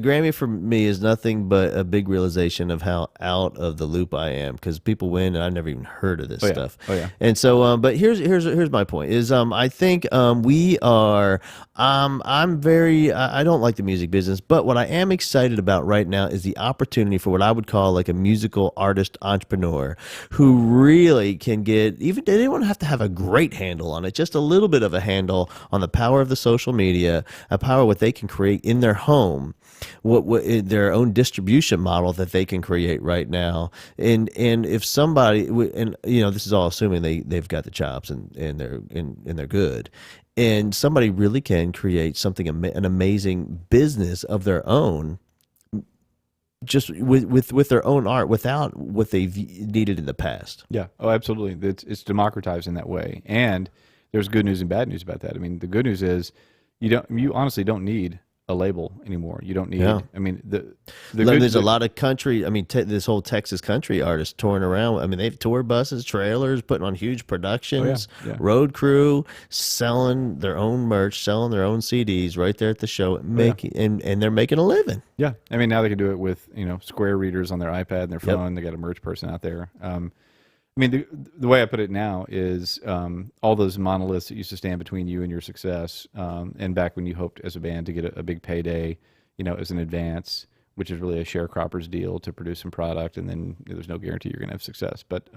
Grammy for me is nothing but a big realization of how out of the loop I am because people win and I've never even heard of this stuff. Oh yeah. And so, but here's my point is I think we are. I don't like the music business, but what I am excited about right now is the opportunity for what I would call like a musical artist entrepreneur who really can get, even they don't have to have a great handle on it, just a little bit of a handle on the power of the social media, a power what they can create in their home, what their own distribution model that they can create right now. And if somebody, and this is all assuming they've got the chops and they're good. And somebody really can create something, an amazing business of their own, just with their own art, without what they've needed in the past. Yeah. Oh, absolutely. It's democratized in that way. And there's good news and bad news about that. The good news is you honestly don't need a label anymore. You don't need. Yeah. There's a lot of country. This whole Texas country artist touring around. They've toured buses, trailers, putting on huge productions, road crew, selling their own merch, selling their own CDs right there at the show, and they're making a living. Yeah, now they can do it with Square readers on their iPad and their phone. They got a merch person out there. The way I put it now is all those monoliths that used to stand between you and your success, and back when you hoped as a band to get a big payday, as an advance, which is really a sharecropper's deal to produce some product, and then there's no guarantee you're going to have success. But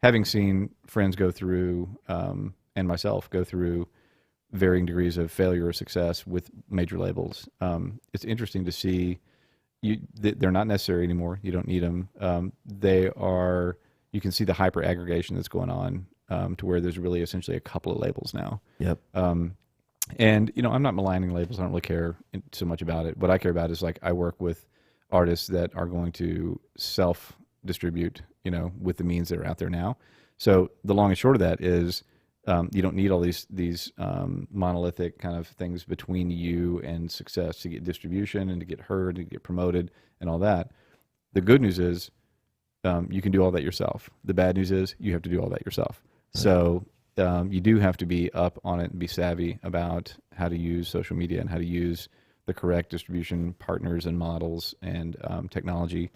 having seen friends go through, and myself go through varying degrees of failure or success with major labels, it's interesting to see they're not necessary anymore. You don't need them. They are. you can see the hyper aggregation that's going on, to where there's really essentially a couple of labels now. Yep. And I'm not maligning labels. I don't really care so much about it. What I care about is, like, I work with artists that are going to self distribute, with the means that are out there now. So the long and short of that is, you don't need all these monolithic kind of things between you and success to get distribution and to get heard and to get promoted and all that. The good news is, you can do all that yourself. The bad news is you have to do all that yourself. Right. So you do have to be up on it and be savvy about how to use social media and how to use the correct distribution partners and models and technology,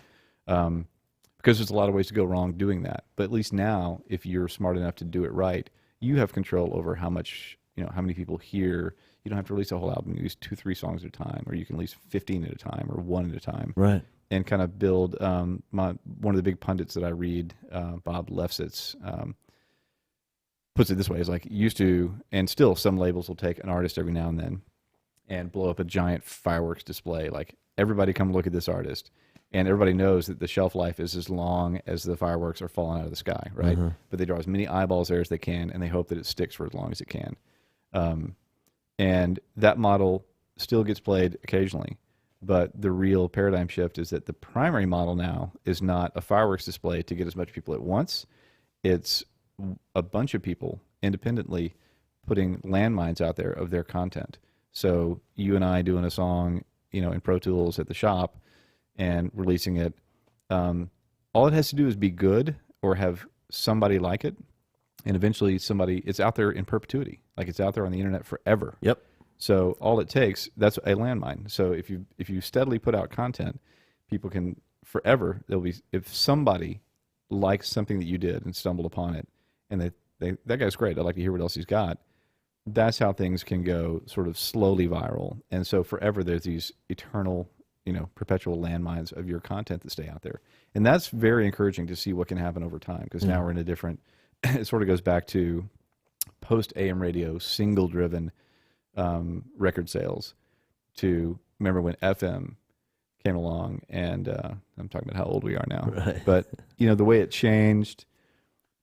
because there's a lot of ways to go wrong doing that. But at least now, if you're smart enough to do it right, you have control over how much, how many people hear. You don't have to release a whole album. You release 2-3 songs at a time, or you can release 15 at a time, or 1 at a time. Right. And kind of build. One of the big pundits that I read, Bob Lefsetz, puts it this way: is like, used to, and still some labels will take an artist every now and then and blow up a giant fireworks display. Like, everybody come look at this artist. And everybody knows that the shelf life is as long as the fireworks are falling out of the sky, right? Mm-hmm. But they draw as many eyeballs there as they can, and they hope that it sticks for as long as it can. And that model still gets played occasionally. But the real paradigm shift is that the primary model now is not a fireworks display to get as much people at once. It's a bunch of people independently putting landmines out there of their content. So you and I doing a song, in Pro Tools at the shop, and releasing it, all it has to do is be good or have somebody like it, and eventually it's out there in perpetuity. Like, it's out there on the internet forever. Yep. So all it takes, that's a landmine. So if you steadily put out content, people can forever, if somebody likes something that you did and stumbled upon it, and that guy's great, I'd like to hear what else he's got. That's how things can go sort of slowly viral. And so forever there's these eternal, perpetual landmines of your content that stay out there. And that's very encouraging to see what can happen over time, because now we're in a different, it sort of goes back to post AM radio, single driven record sales, to remember when FM came along, and I'm talking about how old we are now. Right. But, the way it changed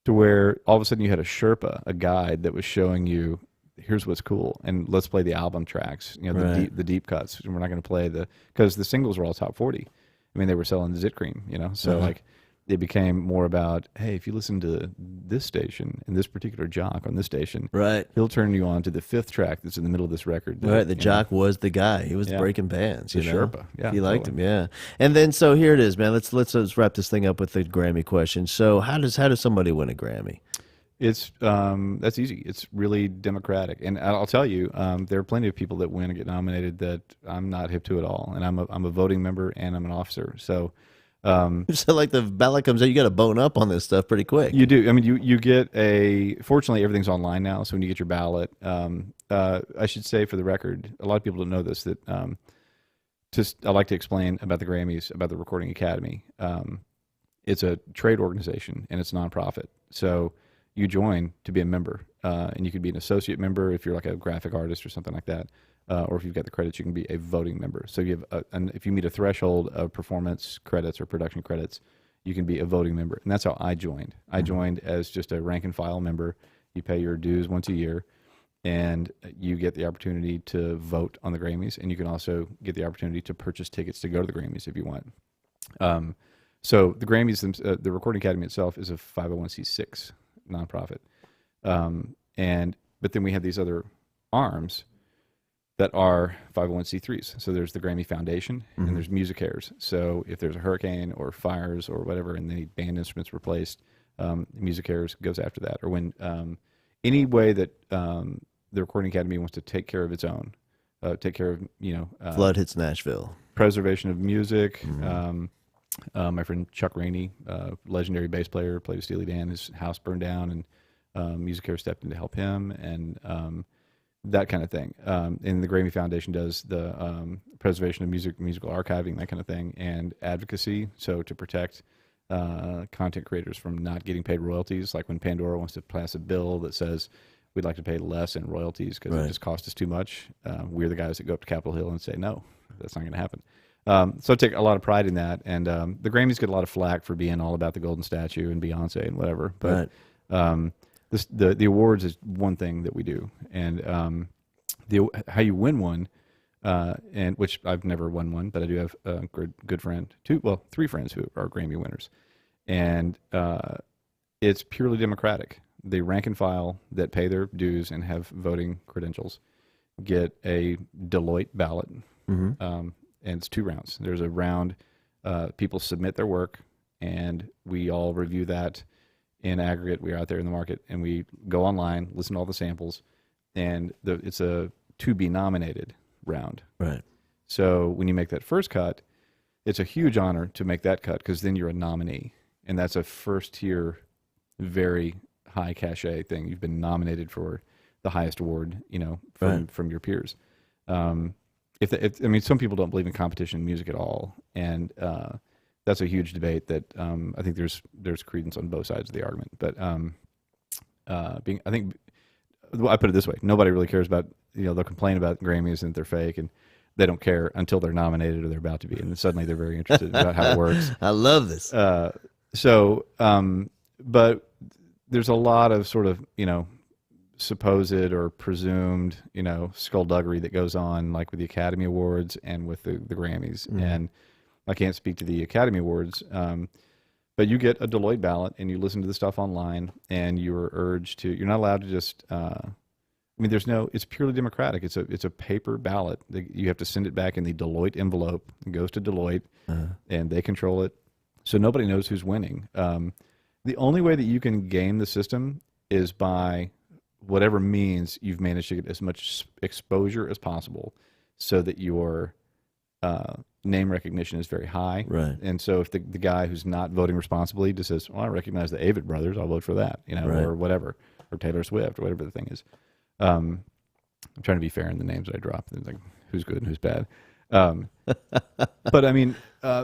to where all of a sudden you had a Sherpa, a guide that was showing you, here's what's cool, and let's play the album tracks, Right. the deep cuts. We're not going to play because the singles were all top 40. I mean, they were selling Zit Cream, so like, it became more about, hey, if you listen to this station and this particular jock on this station, right, he'll turn you on to the 5th track that's in the middle of this record. Right, the jock was the guy. He was breaking bands. The Sherpa. Yeah, he liked him. Yeah, and then so here it is, man. Let's wrap this thing up with the Grammy question. So how does somebody win a Grammy? It's that's easy. It's really democratic, and I'll tell you, there are plenty of people that win and get nominated that I'm not hip to at all, and I'm a voting member and I'm an officer. So, so like the ballot comes out, you got to bone up on this stuff pretty quick. You do. I mean, you get fortunately everything's online now, so when you get your ballot, I should say for the record, a lot of people don't know this, that I like to explain about the Grammys, about the Recording Academy. It's a trade organization and it's nonprofit, so you join to be a member, and you could be an associate member if you're like a graphic artist or something like that, or if you've got the credits, you can be a voting member. So you have, if you meet a threshold of performance credits or production credits, you can be a voting member, and that's how I joined. I joined as just a rank and file member. You pay your dues once a year, and you get the opportunity to vote on the Grammys, and you can also get the opportunity to purchase tickets to go to the Grammys if you want. So the Grammys, the Recording Academy itself is a 501c6 nonprofit, but then we have these other arms that are 501c3s. So there's the Grammy Foundation, and there's Music Cares. So if there's a hurricane or fires or whatever, and they need band instruments replaced, Music Cares goes after that. Or when any way that the Recording Academy wants to take care of its own, take care of flood hits Nashville, preservation of music. My friend Chuck Rainey, legendary bass player, played with Steely Dan. His house burned down, and Music Care stepped in to help him, and that kind of thing. And the Grammy Foundation does the preservation of musical archiving, that kind of thing, and advocacy. So to protect content creators from not getting paid royalties, like when Pandora wants to pass a bill that says we'd like to pay less in royalties because it just costs us too much. We're the guys that go up to Capitol Hill and say, no, that's not going to happen. So I take a lot of pride in that. And the Grammys get a lot of flack for being all about the golden statue and Beyonce and whatever. But the awards is one thing that we do, and how you win one, and which I've never won one, but I do have a good friend, three friends who are Grammy winners, and it's purely democratic. The rank and file that pay their dues and have voting credentials get a Deloitte ballot, and it's 2 rounds. There's a round, people submit their work, and we all review that in aggregate. We're out there in the market, and we go online, listen to all the samples, and it's a to be nominated round. Right. So when you make that first cut, it's a huge honor to make that cut, because then you're a nominee, and that's a first-tier, very high cachet thing. You've been nominated for the highest award, from your peers. Some people don't believe in competition in music at all, and that's a huge debate that I think there's credence on both sides of the argument. But I put it this way: nobody really cares about, they'll complain about Grammys and they're fake, and they don't care until they're nominated or they're about to be, and then suddenly they're very interested about how it works. I love this. But there's a lot of sort of, supposed or presumed, skullduggery that goes on, like with the Academy Awards and with the Grammys. And I can't speak to the Academy Awards, but you get a Deloitte ballot and you listen to the stuff online, and you're urged to, you're not allowed to just, it's purely democratic. It's a paper ballot. You have to send it back in the Deloitte envelope. It goes to Deloitte, and they control it. So nobody knows who's winning. The only way that you can game the system is by whatever means you've managed to get as much exposure as possible, so that your name recognition is very high. Right. And so if the guy who's not voting responsibly just says, well, I recognize the Avett Brothers, I'll vote for that, or whatever, or Taylor Swift, or whatever the thing is. I'm trying to be fair in the names that I drop. It's like, who's good and who's bad. But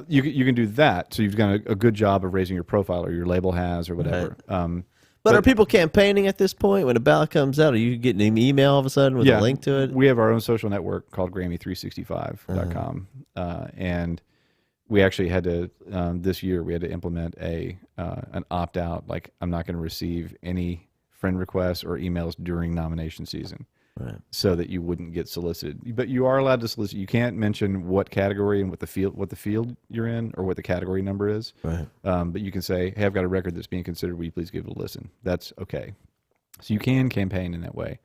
you can do that. So you've done a good job of raising your profile, or your label has, or whatever. Right. But are people campaigning at this point? When a ballot comes out, are you getting an email all of a sudden with a link to it? We have our own social network called Grammy365.com. And we actually had to, this year, we had to implement an opt-out, like, I'm not going to receive any friend requests or emails during nomination season. Right. So that you wouldn't get solicited. But you are allowed to solicit. You can't mention what category and what the field you're in, or what the category number is. Right. But you can say, hey, I've got a record that's being considered. Will you please give it a listen? That's okay. So you can campaign in that way.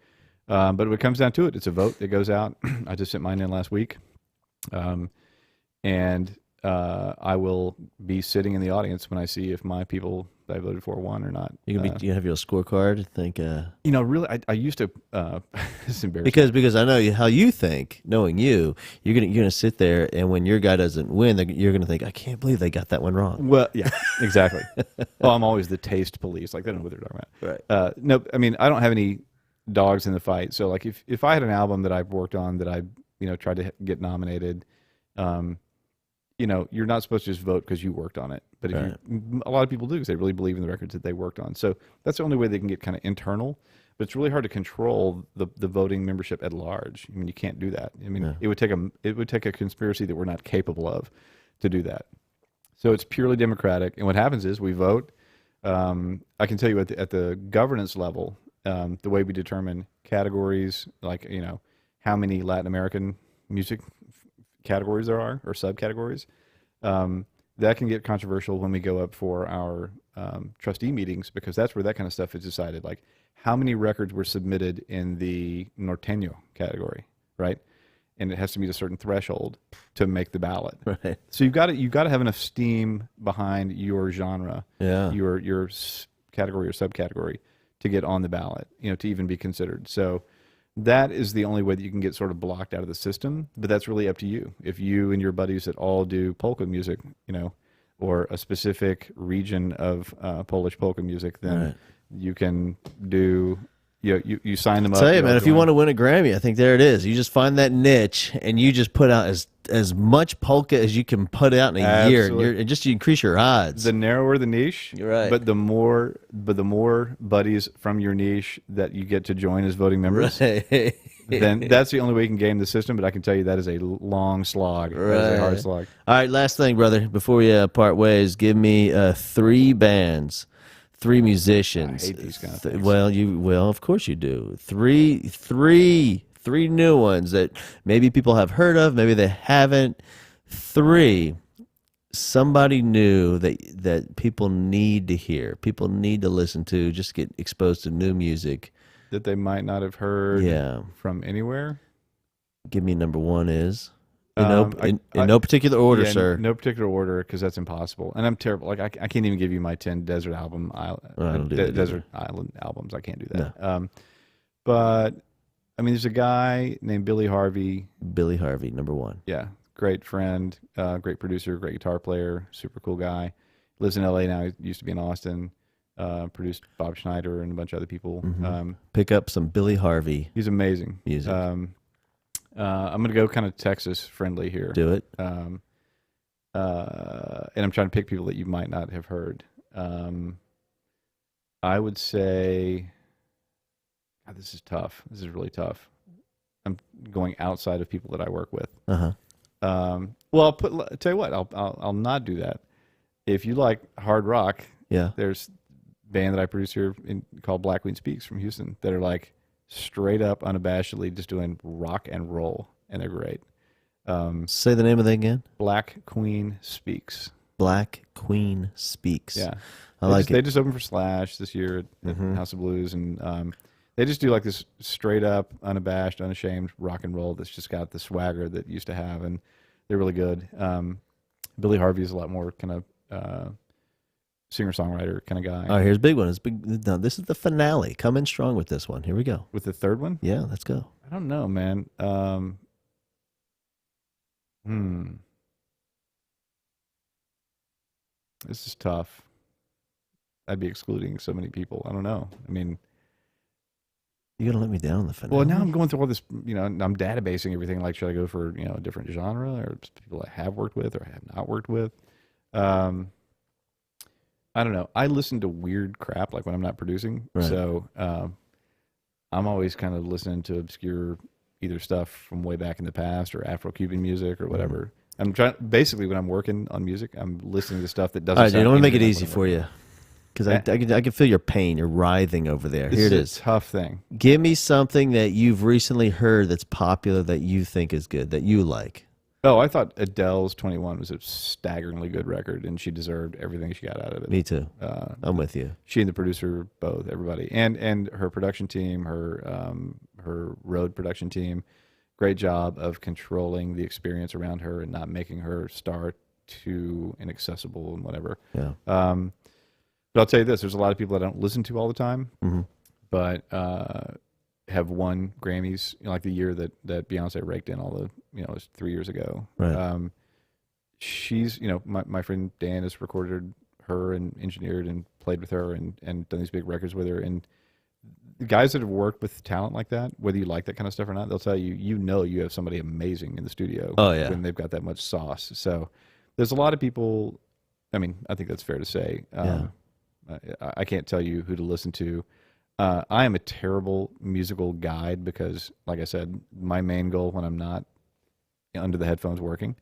But when it comes down to it, it's a vote that goes out. I just sent mine in last week. And I will be sitting in the audience when I see if my people that I voted for won or not. You have your scorecard. Think. Really, I used to. It's embarrassing because I know how you think. Knowing you're gonna sit there, and when your guy doesn't win, you're gonna think, I can't believe they got that one wrong. Well, yeah, exactly. Well, I'm always the taste police. Like, they don't know what they're talking about. Right. No, I don't have any dogs in the fight. So, like, if I had an album that I've worked on that I tried to get nominated, you're not supposed to just vote because you worked on it. But a lot of people do, because they really believe in the records that they worked on. So that's the only way they can get kind of internal. But it's really hard to control the voting membership at large. You can't do that. It would take a conspiracy that we're not capable of to do that. So it's purely democratic. And what happens is we vote. I can tell you at the governance level, the way we determine categories, like, how many Latin American music categories there are, or subcategories, that can get controversial when we go up for our trustee meetings, because that's where that kind of stuff is decided. Like, how many records were submitted in the norteño category, right? And it has to meet a certain threshold to make the ballot. Right. So you've got to have enough steam behind your genre, your category or subcategory, to get on the ballot, to even be considered. So that is the only way that you can get sort of blocked out of the system, but that's really up to you. If you and your buddies that all do polka music, or a specific region of Polish polka music, then you can do, you sign them up. Tell you, man, if you want to win a Grammy, I think there it is. You just find that niche, and you just put out as much polka as you can put out in a year, and just you increase your odds. The narrower the niche, you're right. But the more buddies from your niche that you get to join as voting members, then that's the only way you can game the system. But I can tell you that is a long slog. That is a hard slog. All right, last thing, brother. Before we part ways, give me 3 bands, 3 musicians. I hate these kind of things. Well, of course you do. Three new ones that maybe people have heard of, maybe they haven't. 3. Somebody new that people need to hear, people need to listen to, just get exposed to new music that they might not have heard from anywhere. Give me number 1 is in no particular order, sir. No particular order, because that's impossible, and I'm terrible. Like I can't even give you my 10 desert desert island albums. I can't do that. No. But I mean, there's a guy named Billy Harvey. Billy Harvey, number 1. Yeah. Great friend, great producer, great guitar player, super cool guy. Lives in L.A. now. He used to be in Austin. Produced Bob Schneider and a bunch of other people. Mm-hmm. Pick up some Billy Harvey. He's amazing. Music. I'm going to go kind of Texas friendly here. Do it. And I'm trying to pick people that you might not have heard. I would say, God, this is tough. This is really tough. I'm going outside of people that I work with. Uh-huh. Well, tell you what, I'll not do that. If you like hard rock, there's a band that I produce here called Black Queen Speaks from Houston that are like straight up, unabashedly just doing rock and roll, and they're great. Say the name of that again. Black Queen Speaks. Black Queen Speaks. Yeah, I like it. They just opened for Slash this year at House of Blues, and they just do like this straight up, unabashed, unashamed rock and roll that's just got the swagger that used to have, and they're really good. Billy Harvey is a lot more kind of singer-songwriter kind of guy. All right, here's a big one. Now, this is the finale. Come in strong with this one. Here we go. With the third one? Yeah, let's go. I don't know, man. This is tough. I'd be excluding so many people. I don't know. I mean, you're gonna let me down on the finale. Well, now I'm going through all this. I'm databasing everything. Like, should I go for a different genre, or people I have worked with or I have not worked with? I don't know. I listen to weird crap like when I'm not producing. Right. So I'm always kind of listening to obscure either stuff from way back in the past or Afro-Cuban music or whatever. I'm trying. Basically, when I'm working on music, I'm listening to stuff that doesn't. All right, sound dude, I'm gonna make it anything easy like for you. Because I can feel your pain. You're writhing over there. Here it is. A tough thing. Give me something that you've recently heard that's popular that you think is good, that you like. Oh, I thought Adele's 21 was a staggeringly good record, and she deserved everything she got out of it. Me too. I'm with you. She and the producer, both, everybody. And her production team, her road production team, great job of controlling the experience around her and not making her star too inaccessible and whatever. Yeah. But I'll tell you this, there's a lot of people I don't listen to all the time, but have won Grammys, like the year that Beyonce raked in all the, it was 3 years ago. Right. She's, my friend Dan has recorded her and engineered and played with her and done these big records with her. And the guys that have worked with talent like that, whether you like that kind of stuff or not, they'll tell you, you have somebody amazing in the studio when they've got that much sauce. So there's a lot of people, I mean, I think that's fair to say. I can't tell you who to listen to. I am a terrible musical guide because, like I said, my main goal when I'm not under the headphones working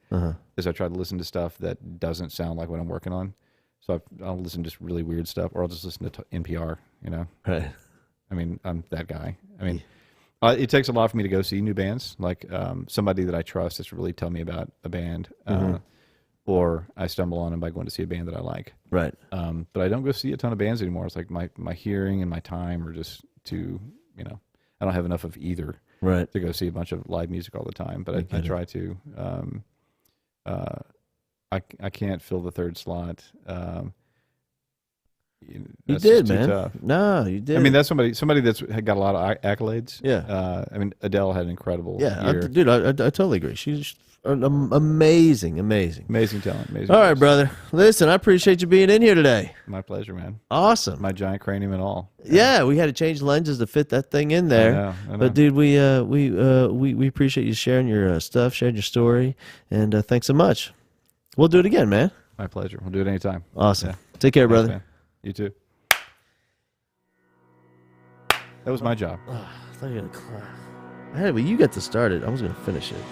is I try to listen to stuff that doesn't sound like what I'm working on. So I'll listen to just really weird stuff, or I'll just listen to NPR, Right. I mean, I'm that guy. I mean, it takes a lot for me to go see new bands, like somebody that I trust that's really tell me about a band. Or I stumble on them by going to see a band that I like. Right. But I don't go see a ton of bands anymore. It's like my hearing and my time are just too, I don't have enough of either to go see a bunch of live music all the time. But I try to. I can't fill the third slot. You did, man. Tough. No, you did. I mean, that's somebody that's got a lot of accolades. Yeah. I mean, Adele had an incredible year. Dude, I totally agree. She's amazing talent. All right, brother. Listen, I appreciate you being in here today. My pleasure, man. Awesome. My giant cranium and all. Yeah, we had to change lenses to fit that thing in there. I know. But dude, we appreciate you sharing your stuff, sharing your story, and thanks so much. We'll do it again, man. My pleasure. We'll do it anytime. Awesome. Yeah. Take care, brother. Man. You too. That was my job. I thought you were gonna clap. Hey, but you got to start it. I was gonna finish it.